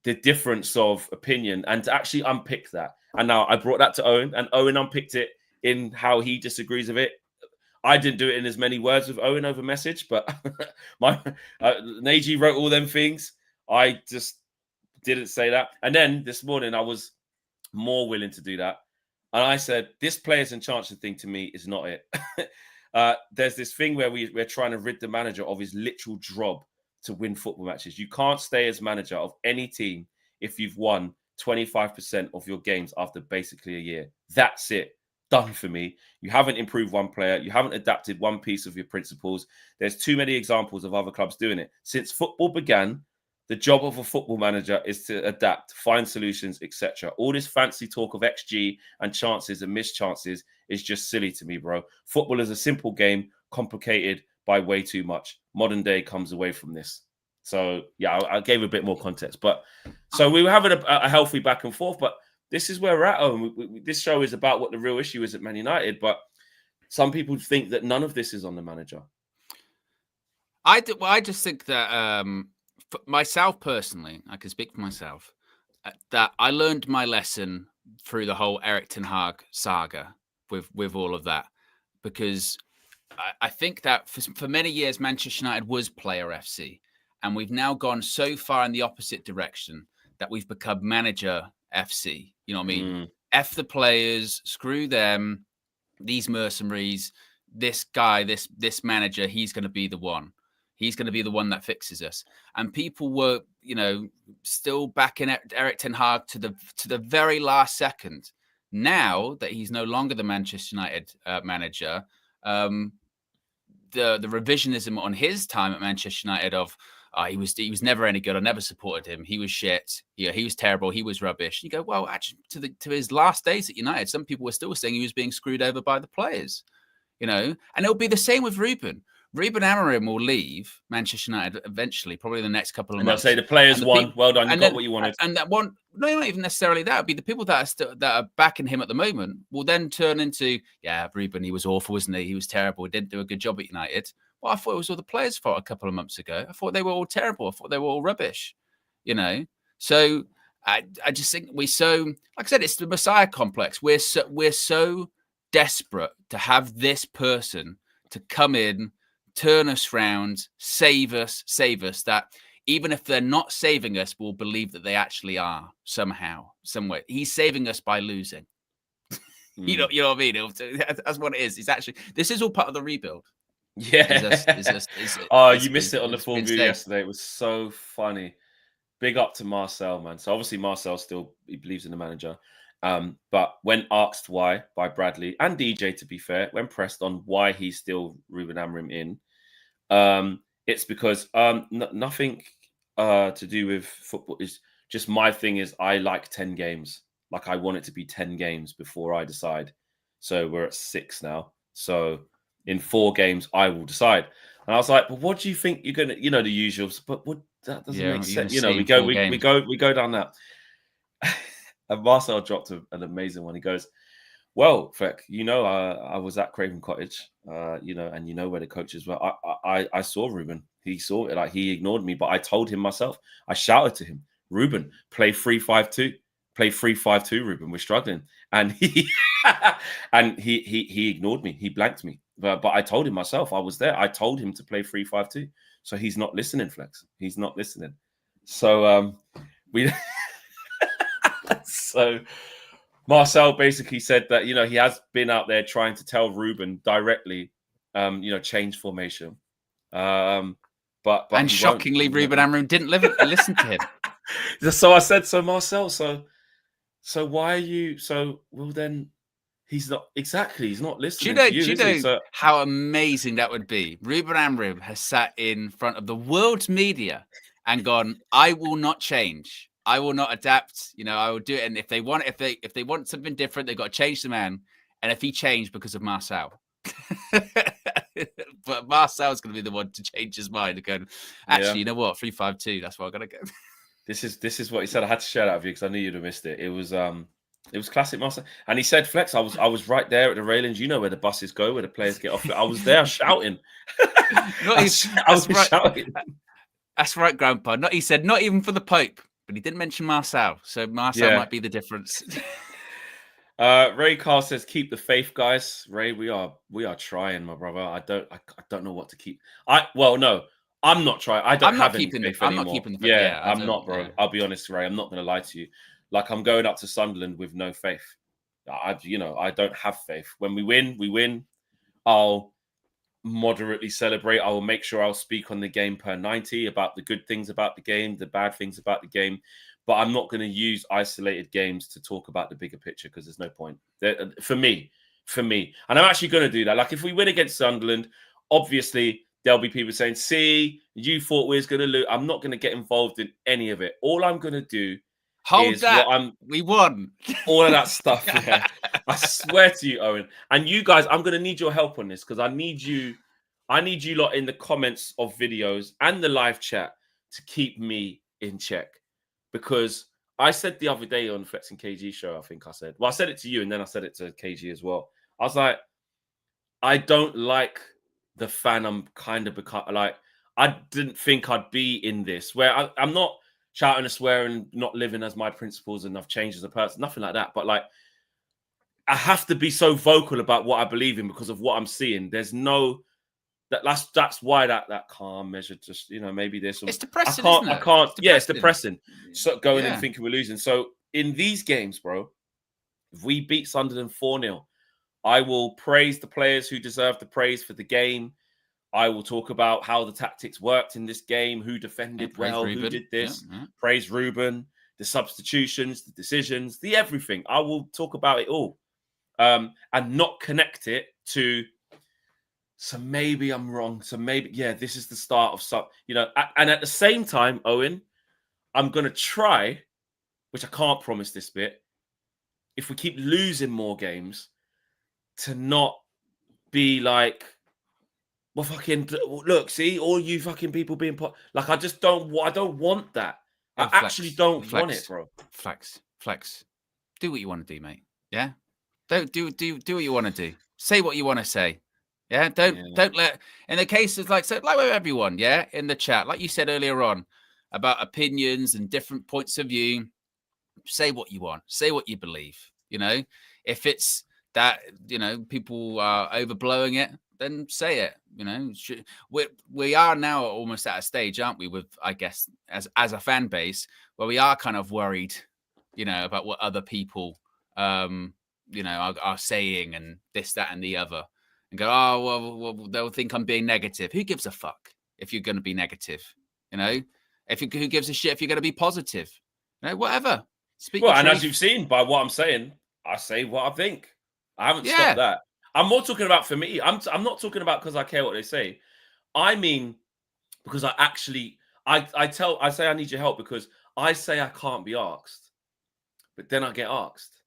the difference of opinion and to actually unpick that. And now I brought that to Owen, and Owen unpicked it in how he disagrees with it. I didn't do it in as many words with Owen over message, but Neji wrote all them things. I just didn't say that. And then this morning I was more willing to do that. And I said, this players and chances thing to me is not it. There's this thing where we're trying to rid the manager of his literal job to win football matches. You can't stay as manager of any team if you've won 25% of your games after basically a year. That's it. Done for me. You haven't improved one player. You haven't adapted one piece of your principles. There's too many examples of other clubs doing it. Since football began, The job of a football manager is to adapt, find solutions, etc. All this fancy talk of XG and chances and missed chances is just silly to me, bro. Football is a simple game, complicated by way too much. Modern day comes away from this. So, yeah, I gave a bit more context. But so we were having a healthy back and forth, but this is where we're at. This show is about what the real issue is at Man United, but some people think that none of this is on the manager. I just think that for myself personally, I can speak for myself, that I learned my lesson through the whole Erik ten Hag saga with all of that, because I think that for many years Manchester United was player FC, and we've now gone so far in the opposite direction that we've become manager FC. You know what I mean? F the players, screw them, these mercenaries, this guy, this manager, he's going to be the one. He's going to be the one that fixes us. And people were, still backing Erik ten Hag to the very last second. Now that he's no longer the Manchester United manager, the revisionism on his time at Manchester United of he was never any good. I never supported him. He was shit. Yeah, he was terrible. He was rubbish. You go, well, actually, to his last days at United, some people were still saying he was being screwed over by the players. And it'll be the same with Ruben. Ruben Amorim will leave Manchester United eventually, probably the next couple of months. I'll say the players won. Well done. You got what you wanted. And that one, no, not even necessarily that. It'd be the people that are backing him at the moment will then turn into, Ruben, he was awful, wasn't he? He was terrible. He didn't do a good job at United. Well, I thought it was all the players' fault a couple of months ago. I thought they were all terrible. I thought they were all rubbish. So I just think like I said, it's the Messiah complex. We're so desperate to have this person to come in, turn us round, save us, that even if they're not saving us, we'll believe that they actually are somehow, some way. He's saving us by losing. You know what I mean? That's what it is. This is all part of the rebuild. Yeah. You missed it on the full view yesterday. It was so funny. Big up to Marcel, man. So obviously Marcel he believes in the manager. But when asked why by Bradley and DJ, to be fair, when pressed on why he's still Ruben Amorim in, it's because nothing to do with football. Is just my thing is I like 10 games. Like I want it to be 10 games before I decide. So we're at 6 now. So in 4 games, I will decide. And I was like, but what do you think you're gonna, the usuals? But that doesn't make sense. We go down that. And Marcel dropped an amazing one. He goes, well, Feck, I was at Craven Cottage, and where the coaches were. I saw Ruben. He saw it. Like he ignored me, but I told him myself. I shouted to him, Ruben, play 3-5-2. Play 3-5-2, Ruben. We're struggling. And he ignored me. He blanked me. But I told him myself. I was there. I told him to play 3-5-2. So he's not listening, Flex. He's not listening. So So Marcel basically said that, he has been out there trying to tell Ruben directly, change formation. But and shockingly, Ruben Amorim didn't listen to him. So I said, so Marcel, so why are you? So well, then he's not exactly. He's not listening. Do you know how amazing that would be? Ruben Amorim has sat in front of the world's media and gone, "I will not change. I will not adapt. I will do it. And if they want something different, they've got to change the man. And if he changed because of Marcel." But Marcel's going to be the one to change his mind and go, actually, you know what? 3-5-2. That's where I'm going to go. This is what he said. I had to share that with you because I knew you'd have missed it. It was classic Marcel. And he said, Flex, I was right there at the railings. You know where the buses go, where the players get off. I was there shouting. Shouting. That's right, Grandpa. He said, not even for the Pope, but he didn't mention Marcel. So Marcel might be the difference. Ray Carl says, keep the faith, guys. Ray, we are trying, my brother. I don't know what to keep. No. I'm not trying. I'm not keeping the faith. I'm not keeping the faith. Yeah, I'm not, bro. Yeah. I'll be honest, Ray. I'm not going to lie to you. Like, I'm going up to Sunderland with no faith. I don't have faith. When we win, we win. I'll moderately celebrate. I will make sure I'll speak on the game per 90 about the good things about the game, the bad things about the game. But I'm not going to use isolated games to talk about the bigger picture because there's no point. For me. And I'm actually going to do that. Like, if we win against Sunderland, obviously there'll be people saying, see, you thought we was going to lose. I'm not going to get involved in any of it. All I'm going to do is that. what we won. All of that stuff. Yeah. I swear to you, Owen. And you guys, I'm going to need your help on this because I need you lot in the comments of videos and the live chat to keep me in check. Because I said the other day on Flex and KG show, I think I said, well, I said it to you and then I said it to KG as well. I was like, I don't like the fan I'm kind of become. Like, I didn't think I'd be in this where I'm not shouting and swearing, not living as my principles, and I've changed as a person, nothing like that. But like, I have to be so vocal about what I believe in because of what I'm seeing. There's no that's why that calm measure, just maybe this. It's depressing. I can't. It's yeah, it's depressing. So going and thinking we're losing. So in these games, bro, if we beat Sunderland 4-0, I will praise the players who deserve the praise for the game. I will talk about how the tactics worked in this game, who defended well, Ruben. who did this. Praise Ruben, the substitutions, the decisions, the everything. I will talk about it all and not connect it to, so maybe I'm wrong. So maybe, this is the start of some, and at the same time, Owen, I'm going to try, which I can't promise this bit, if we keep losing more games, to not be like, well, fucking look, see all you fucking people being like, I don't want that. I actually don't want it, bro. Flex. Do what you want to do, mate. Yeah. Don't do what you want to do. Say what you want to say. Yeah. Don't let, in the case of like with everyone, in the chat, like you said earlier on about opinions and different points of view, say what you want, say what you believe. If it's that, people are overblowing it, then say it. We are now almost at a stage, aren't we, with, I guess, as a fan base, where we are kind of worried, about what other people, are saying and this, that, and the other, and go, oh, well, they'll think I'm being negative. Who gives a fuck if you're going to be negative? Who gives a shit if you're going to be positive? Whatever. Speak. Well, and as you've seen by what I'm saying, I say what I think. I haven't stopped that. I'm more talking about for me. I'm not talking about because I care what they say. I mean, because I say I need your help because I say I can't be asked, but then I get asked.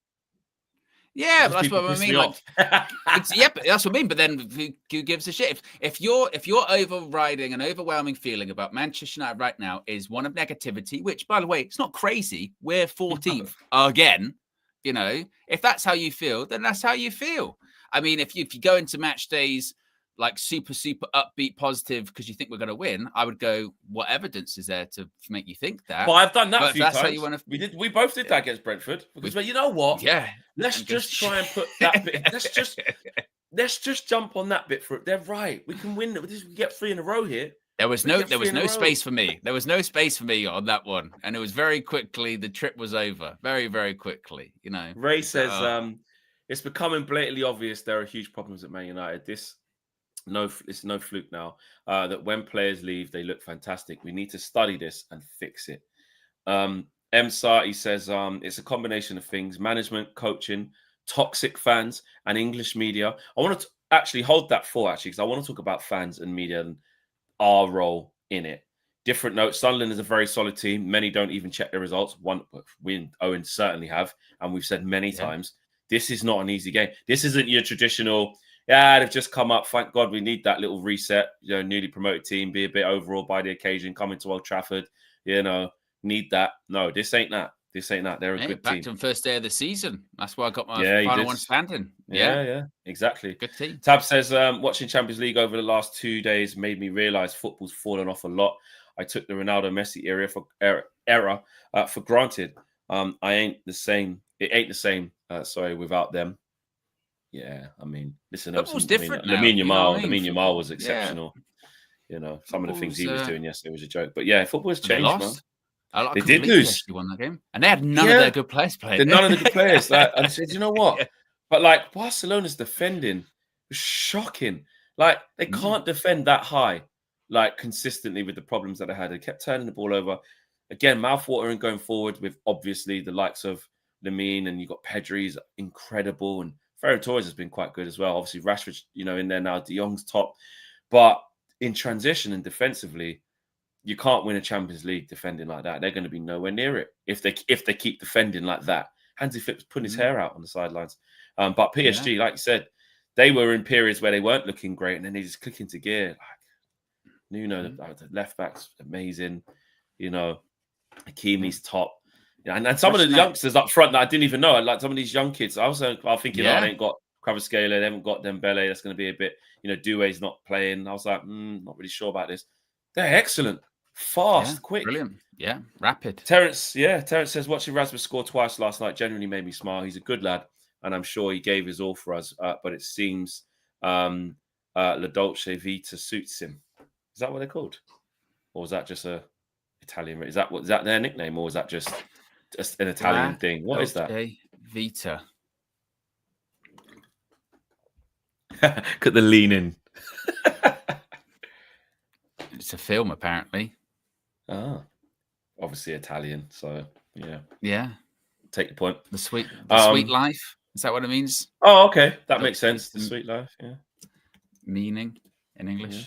Yeah, but that's what I mean. Like, but that's what I mean. But then who gives a shit? If your overriding and overwhelming feeling about Manchester United right now is one of negativity, which, by the way, it's not crazy. We're 14th again. If that's how you feel, then that's how you feel. I mean, if you go into match days like super, super upbeat, positive because you think we're going to win, I would go, what evidence is there to make you think that? Well, I've done that a few times. How you want to... We both did that against Brentford. Because, you know what? Yeah. Let's just try and put that bit. Let's just jump on that bit for it. They're right. We can win. We get 3 in a row here. There was no space for me. There was no space for me on that one. And it was very quickly, the trip was over. Very, very quickly, Ray says, it's becoming blatantly obvious there are huge problems at Man United. It's no fluke now that when players leave, they look fantastic. We need to study this and fix it. M. Sati says it's a combination of things: management, coaching, toxic fans, and English media. I want to actually hold that for because I want to talk about fans and media and our role in it. Different note: Sunderland is a very solid team. Many don't even check their results. We Owen certainly have, and we've said many times, this is not an easy game. This isn't your traditional, they've just come up. Thank God we need that little reset. Newly promoted team, be a bit overawed by the occasion, coming to Old Trafford, need that. No, this ain't that. They're a good team. Back to the first day of the season. That's why I got my final one standing. Yeah, exactly. Good team. Tab says, watching Champions League over the last 2 days made me realise football's fallen off a lot. I took the Ronaldo Messi era for granted. I ain't the same. It ain't the same. Without them. Yeah, I mean, listen, football's different now. Lamine Yamal was exceptional. Some of the things he was doing yesterday was a joke. But football has changed, man. They did lose. Won that game, and they had none of their good players playing. None of the good players. And I said, you know what? But Barcelona's defending was shocking. They can't defend that high, consistently with the problems that they had. They kept turning the ball over. Again, mouthwatering going forward with obviously the likes of Lamine, and you've got Pedri's incredible, and Ferran Torres has been quite good as well. Obviously, Rashford's in there now. De Jong's top, but in transition and defensively, you can't win a Champions League defending like that. They're going to be nowhere near it if they keep defending like that. Hansi Flick's putting his hair out on the sidelines. But PSG, like you said, they were in periods where they weren't looking great, and then they just click into gear. Like Nuno, the left back's amazing. You know, Hakimi's top. Yeah, and some of the youngsters up front that I didn't even know. Like some of these young kids, I was thinking, oh, they ain't got Kvaratskhelia, they haven't got Dembele. That's going to be a bit, Doué's not playing. I was like, not really sure about this. They're excellent, fast, quick, brilliant, rapid. Terence says watching Rasmus score twice last night genuinely made me smile. He's a good lad, and I'm sure he gave his all for us. But it seems La Dolce Vita suits him. Is that what they're called, or is that just a Italian? Is that their nickname, or is that just an Italian thing? What is that? Vita. Look at the leaning. It's a film, apparently. Ah, obviously Italian. So yeah. Take the point. The sweet life. Is that what it means? Oh, okay, that makes sense. The sweet life. Yeah. Meaning in English. Yeah.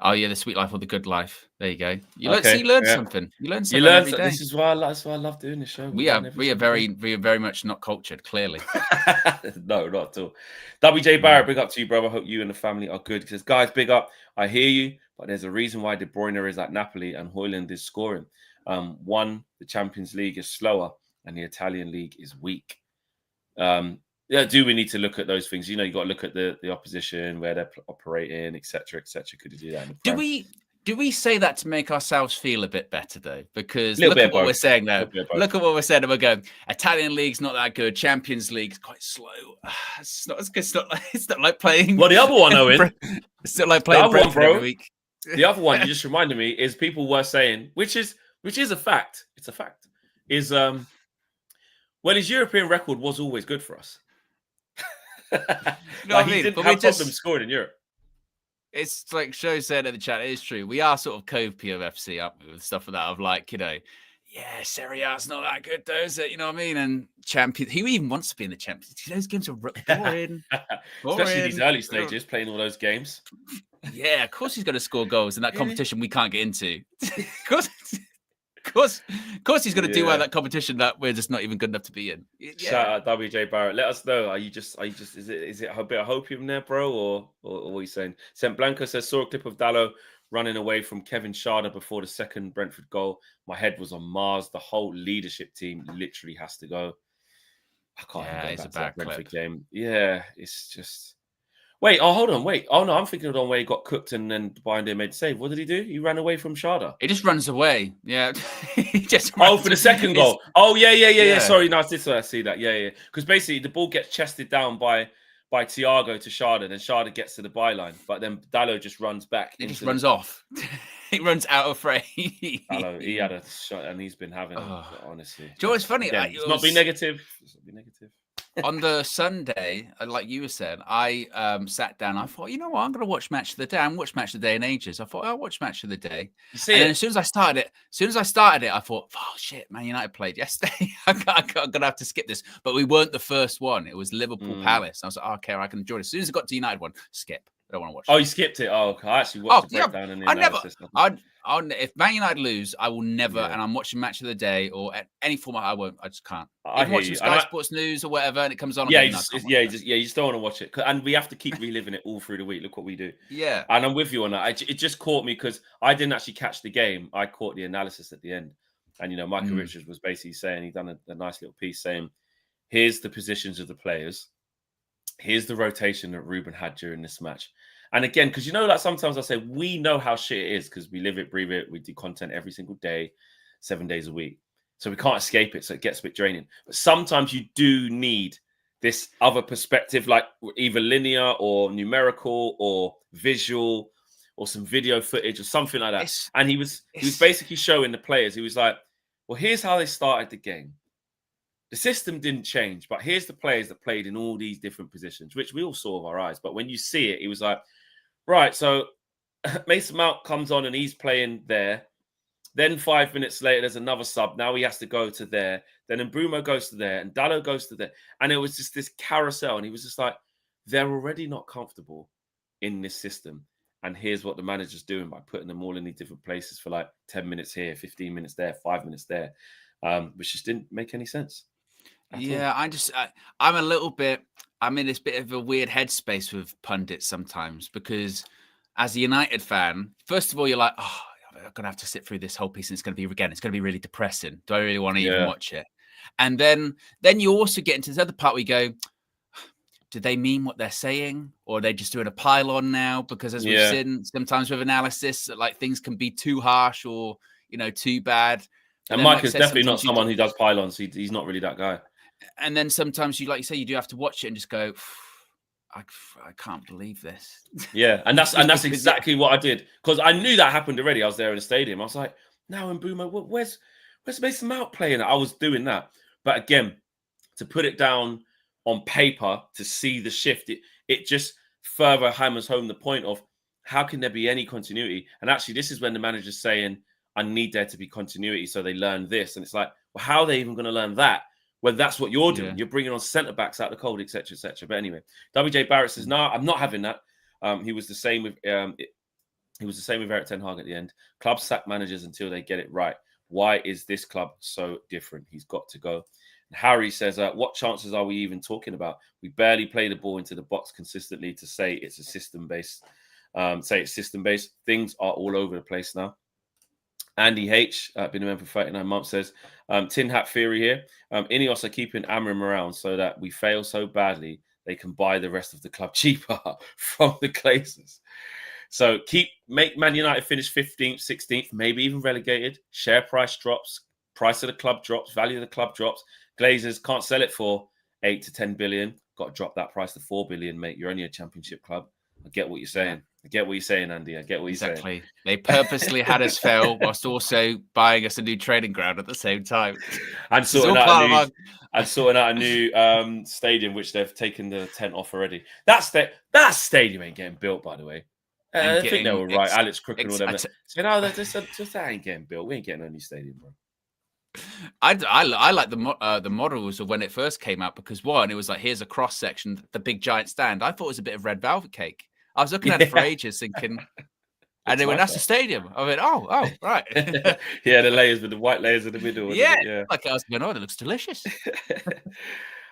Oh yeah, the sweet life or the good life. There you go. You learn something. You learn something every day. This is why I love doing this show. We are very much not cultured. Clearly, no, not at all. WJ Barrett, big up to you, bro. I hope you and the family are good. He says, guys, big up. I hear you, but there's a reason why De Bruyne is at Napoli and Højlund is scoring. One, the Champions League is slower and the Italian league is weak. Do we need to look at those things? You got to look at the opposition, where they're operating, etc., etc. Could you do that? Do we say that to make ourselves feel a bit better though? Because look at what we're saying now. Look at what we're saying. And we're going, Italian league's not that good. Champions League's quite slow. It's not as good. It's not like playing. Well, the other one, Owen. It's not like playing Brentford every week. The other one you just reminded me is people were saying, which is a fact. It's a fact. Is his European record was always good for us. He didn't have problem scoring in Europe. It's like Sho said in the chat. It is true. We are sort of Cove POFC up with stuff like that. Of like, Serie A's not that good, though, is it? You know what I mean? And Champions. Who even wants to be in the Champions? Those games are boring. Especially these early stages, playing all those games. Yeah, of course he's going to score goals in that competition we can't get into. Of course, he's going to do well in that competition that we're just not even good enough to be in. Yeah. Shout out WJ Barrett. Let us know. Are you just? Is it a bit of hopium there, bro, or what are you saying? St. Blanco says saw a clip of Dalot running away from Kevin Schade before the second Brentford goal. My head was on Mars. The whole leadership team literally has to go. I can't. Yeah, it's a bad Brentford game. Yeah, it's just. Wait, hold on. Wait. Oh, no, I'm thinking of the one where he got cooked and then Bayern made the save. What did he do? He ran away from Schade. He just runs away. Yeah. He just for the second goal. Oh, yeah. Sorry, no, this way I see that. Yeah. Because basically the ball gets chested down by Thiago to Schade, and Schade gets to the byline. But then Dalot just runs back. He just runs off. He runs out of frame. Dalot, he had a shot, and he's been having it, honestly. Do you know what's funny? Again, not be negative. On the Sunday, like you were saying, I sat down. I thought, you know what? I'm going to watch Match of the Day. I haven't watched Match of the Day in ages. I thought, I'll watch Match of the Day. Then as soon as I started it, I thought, oh shit, Man United played yesterday. I'm going to have to skip this. But we weren't the first one. It was Liverpool Palace. I was like, okay, I can enjoy it. As soon as I got to United one, skip. I don't want to watch it. Oh, you skipped it? Oh, I actually watched the breakdown and the analysis. If Man United lose, I will never, and I'm watching Match of the Day or at any format, I won't. I just can't. I'm watching Sky Sports News or whatever, and it comes on. You just don't want to watch it, and we have to keep reliving it all through the week. Look what we do. Yeah, and I'm with you on that. It just caught me because I didn't actually catch the game. I caught the analysis at the end, and Michael Richards was basically saying he'd done a nice little piece saying, "Here's the positions of the players. Here's the rotation that Ruben had during this match." And again, because like sometimes I say we know how shit it is because we live it, breathe it. We do content every single day, 7 days a week. So we can't escape it. So it gets a bit draining. But sometimes you do need this other perspective, like either linear or numerical or visual or some video footage or something like that. And he was basically showing the players. He was like, well, here's how they started the game. The system didn't change, but here's the players that played in all these different positions, which we all saw with our eyes. But when you see it, he was like, right, so Mason Mount comes on and he's playing there. Then 5 minutes later, there's another sub. Now he has to go to there. Then Mbeumo goes to there and Dalot goes to there. And it was just this carousel. And he was just like, they're already not comfortable in this system. And here's what the manager's doing by putting them all in these different places for like 10 minutes here, 15 minutes there, 5 minutes there, which just didn't make any sense. Yeah, I'm a little bit, I'm in this bit of a weird headspace with pundits sometimes, because as a United fan, first of all, you're like, oh, I'm going to have to sit through this whole piece and it's going to be really depressing. Do I really want to even watch it? And then you also get into this other part where you go, do they mean what they're saying, or are they just doing a pile-on now? Because as we've seen sometimes with analysis, like things can be too harsh or, too bad. And Mike is definitely not someone who does pile-ons. He's not really that guy. And then sometimes like you say, you do have to watch it and just go, I can't believe this. Yeah, and that's exactly what I did, because I knew that happened already. I was there in the stadium. I was like, now in Boomer, where's Mason Mount playing? I was doing that, but again, to put it down on paper to see the shift, it just further hammers home the point of how can there be any continuity? And actually, this is when the manager's saying, I need there to be continuity so they learn this. And it's like, well, how are they even going to learn that? Well, that's what you're doing. You're bringing on centre backs out the cold, etc., etc. But anyway, WJ Barrett says, "No, I'm not having that." He was the same with Eric Ten Hag at the end. Clubs sack managers until they get it right. Why is this club so different? He's got to go. And Harry says, "What chances are we even talking about? We barely play the ball into the box consistently to say it's a system-based. Things are all over the place now." Andy H, been a member for 39 months, says, tin hat theory here. Ineos are keeping Amram around so that we fail so badly they can buy the rest of the club cheaper from the Glazers. So make Man United finish 15th, 16th, maybe even relegated. Share price drops, price of the club drops, value of the club drops. Glazers can't sell it for 8 to 10 billion. Got to drop that price to 4 billion, mate. You're only a championship club. I get what you're saying. I get what you're saying, Andy. I get what you're saying. Exactly. They purposely had us fail whilst also buying us a new training ground at the same time. And sorting out a new stadium, which they've taken the tent off already. That stadium ain't getting built, by the way. I think they were right. Alex Crook and all them. That ain't getting built. We ain't getting a new stadium, bro. I like the models of when it first came out, because one, it was like, here's a cross section, the big giant stand. I thought it was a bit of red velvet cake. I was looking at it for ages, thinking, and they went, "That's the stadium." I went, "Oh, right." Yeah, the layers with the white layers in the middle. Yeah. Like I was going, "Oh, it looks delicious."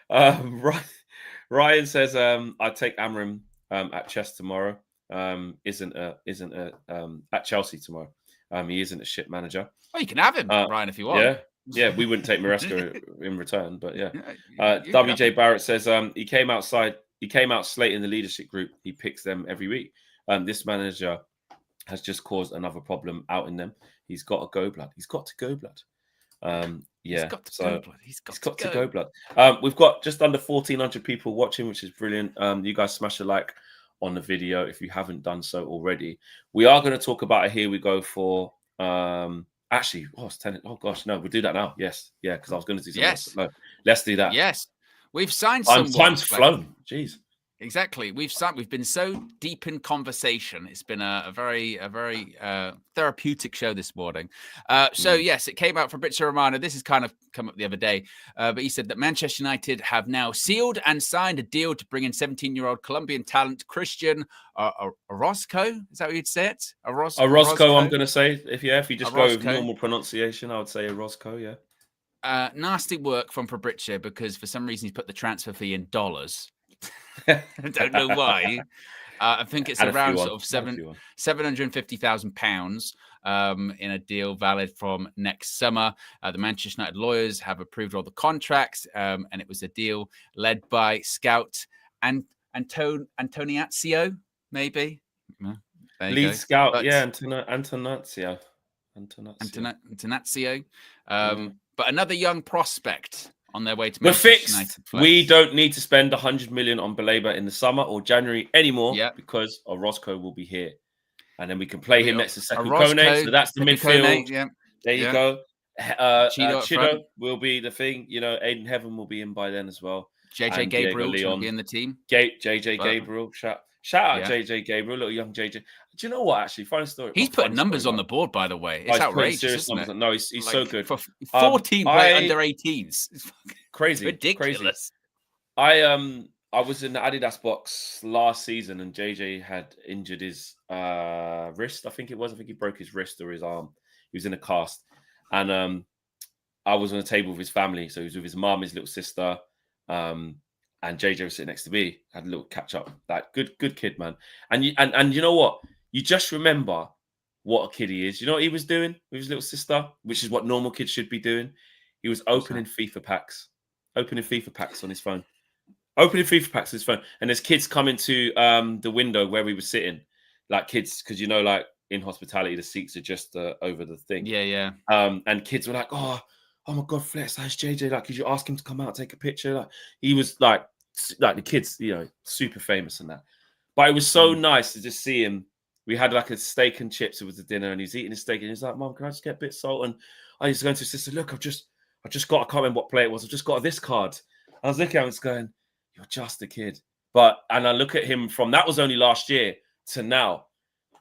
Ryan says, "I'd take Amram at Chess tomorrow. Isn't at Chelsea tomorrow. He isn't a shit manager. Oh, you can have him, Ryan, if you want. Yeah. We wouldn't take Maresca in return, but yeah. WJ Barrett says, he came out slate in the leadership group. He picks them every week. This manager has just caused another problem out in them. He's got to go, blood. He's got to go, blood. He's got to go, blood. We've got just under 1,400 people watching, which is brilliant. You guys smash a like on the video if you haven't done so already. We are going to talk about a Here We Go for actually, it's 10. Oh gosh, no, we'll do that now. Yes, yeah, because I was going to do something else. No, let's do that. Yes, we've signed some. Time's flown. Jeez. Exactly. We've been so deep in conversation. It's been a very therapeutic show this morning. Yes, it came out from Fabrizio Romano. This has kind of come up the other day, but he said that Manchester United have now sealed and signed a deal to bring in 17-year-old Colombian talent Christian Orozco. Is that what you'd say it? Orozco, I'm going to say. If you just go with normal pronunciation, I would say Orozco, yeah. Nasty work from Fabrizio, because for some reason he's put the transfer fee in dollars. I don't know why. I think it's around sort of £750,000 in a deal valid from next summer. The Manchester United lawyers have approved all the contracts, and it was a deal led by Scout and Antoniazio, maybe. Lead Scout, Antonazio. But another young prospect on their way to We're Manchester fixed. United. We don't need to spend 100 million on Baleba in the summer or January anymore, because Orozco will be here, and then we can play him next to Sekou Kone. So that's the midfield. There you go. Chido will be the thing. Aiden Heaven will be in by then as well. JJ Gabriel will be in the team. JJ Gabriel. Shout out JJ Gabriel, little young JJ. Do you know what? Actually, funny story. He's putting numbers on the board, by the way. It's outrageous, isn't it? No, he's so good. For 14 play under 18s. Crazy, ridiculous. Crazy. I was in the Adidas box last season, and JJ had injured his wrist. I think it was. I think he broke his wrist or his arm. He was in a cast, and I was on a table with his family. So he was with his mum, his little sister, and JJ was sitting next to me. Had a little catch up. Like good kid, man. And you know what? You just remember what a kid he is. You know what he was doing with his little sister, which is what normal kids should be doing. He was opening FIFA packs on his phone. Opening FIFA packs on his phone. And there's kids coming to the window where we were sitting, like kids, because like in hospitality, the seats are just over the thing. Yeah. And kids were like, oh my God, Flex, that's JJ. Like, could you ask him to come out and take a picture? Like, he was like the kids, super famous and that. But it was so nice to just see him. We had like a steak and chips. It was the dinner, and he's eating his steak, and he's like, "Mom, can I just get a bit of salt?" And I used to go to his sister. Look, I just got. I can't remember what play it was. I've just got this card. I was looking at him, and going, "You're just a kid." And I look at him from that was only last year to now,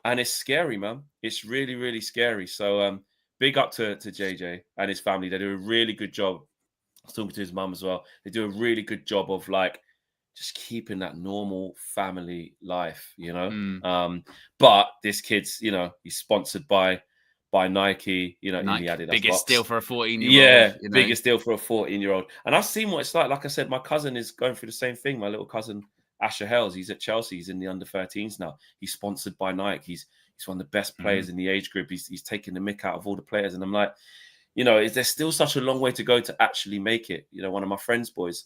and it's scary, man. It's really, really scary. So, big up to JJ and his family. They do a really good job. I was talking to his mum as well. They do a really good job of like just keeping that normal family life, But this kid's, he's sponsored by Nike, in the Adidas biggest box. deal for a 14-year-old. Yeah, biggest deal for a 14-year-old. And I've seen what it's like. Like I said, my cousin is going through the same thing. My little cousin, Asher Hells, he's at Chelsea. He's in the under-13s now. He's sponsored by Nike. He's one of the best players in the age group. He's taking the mick out of all the players. And I'm like, is there still such a long way to go to actually make it? One of my friend's boys,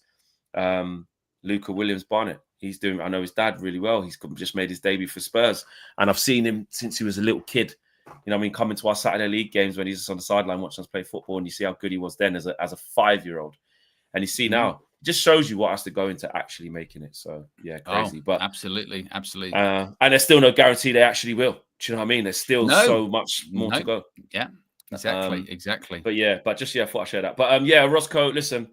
Luca Williams-Barnett. I know his dad really well. He's just made his debut for Spurs. And I've seen him since he was a little kid. Coming to our Saturday league games when he's just on the sideline watching us play football, and you see how good he was then as a 5-year-old. And you see now, it just shows you what has to go into actually making it. So, yeah, crazy. But absolutely. And there's still no guarantee they actually will. Do you know what I mean? There's still so much more to go. Yeah, exactly. But I thought I'd share that. But Roscoe, listen,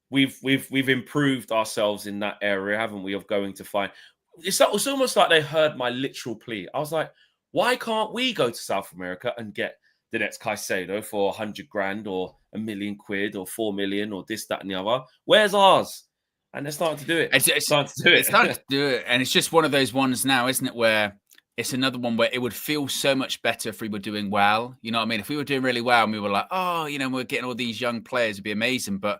we've improved ourselves in that area, haven't we? Of going to find. It's almost like they heard my literal plea. I was like, why can't we go to South America and get the next Caicedo for 100 grand or £1 million or 4 million or this, that, and the other? Where's ours? And they're starting to do it. It's starting to do it. And it's just one of those ones now, isn't it? Where it's another one where it would feel so much better if we were doing well. You know what I mean? If we were doing really well and we were like, we're getting all these young players, it'd be amazing. But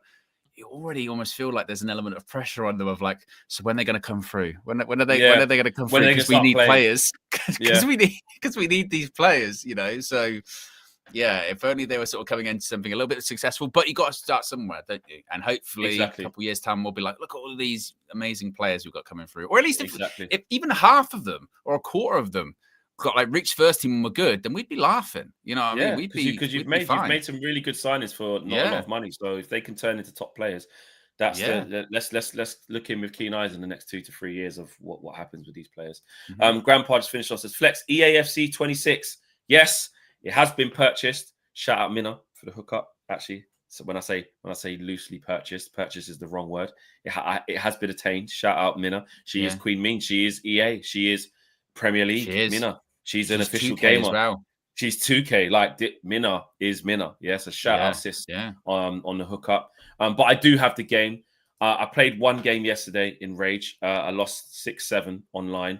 you already almost feel like there's an element of pressure on them of like, so when they're going to come through? When are they going to come through? Because we need players. Because we need these players, So yeah, if only they were sort of coming into something a little bit successful. But you got to start somewhere, don't you? And hopefully a couple of years' time we'll be like, look at all of these amazing players we've got coming through. Or at least if even half of them or a quarter of them got like reached first team and were good, then we'd be laughing. You know what I mean? Because you've made some really good signings for not a lot of money. So if they can turn into top players, let's look in with keen eyes in the next 2 to 3 years of what happens with these players. Grandpa just finished off as Flex EAFC 26. Yes, it has been purchased. Shout out Minna for the hookup. Actually, so when I say loosely purchased is the wrong word. It has been attained. Shout out Minna. She is Queen Mean. She is EA. She is Premier League. Minna. She's an official gamer. As well. She's 2K. Like Minna is Minna. Yes, a shout out sis on the hookup. But I do have the game. I played one game yesterday in Rage. I lost 6-7 online.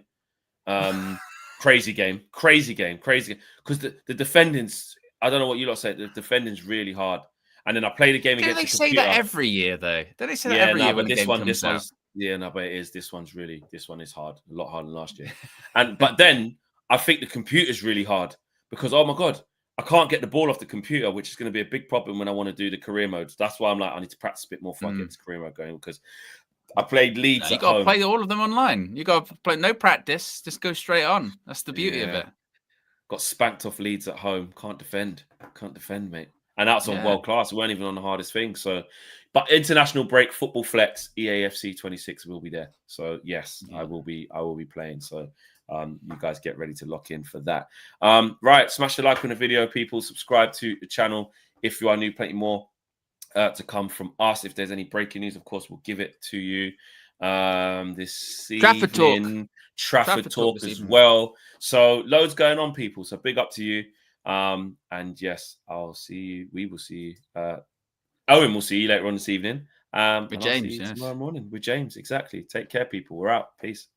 Crazy game. Because the defending's, I don't know what you lot say, the defending's really hard. And then I played a game against the computer. They say that every year, though. Don't they say that every year when the game comes out? Yeah, no, but it is. This one is hard. A lot harder than last year. But then I think the computer's really hard because, oh my God, I can't get the ball off the computer, which is going to be a big problem when I want to do the career modes. That's why I'm like, I need to practice a bit more before I get this career mode going because I played Leeds. You got to play all of them online. You got to play no practice, just go straight on. That's the beauty of it. Got spanked off Leeds at home. Can't defend, mate. And that's on world class. We weren't even on the hardest thing. So, but international break, football flex, EAFC 26 will be there. So yes, I will be playing. So you guys get ready to lock in for that. Right, smash the like on the video, people. Subscribe to the channel if you are new. Plenty more to come from us. If there's any breaking news, of course, we'll give it to you this evening. Trafford talk as well. So loads going on, people. So big up to you. And yes, I'll see you. We will see you. Owen will see you later on this evening. And With I'll see James, you yes. tomorrow morning with James. Exactly. Take care, people. We're out. Peace.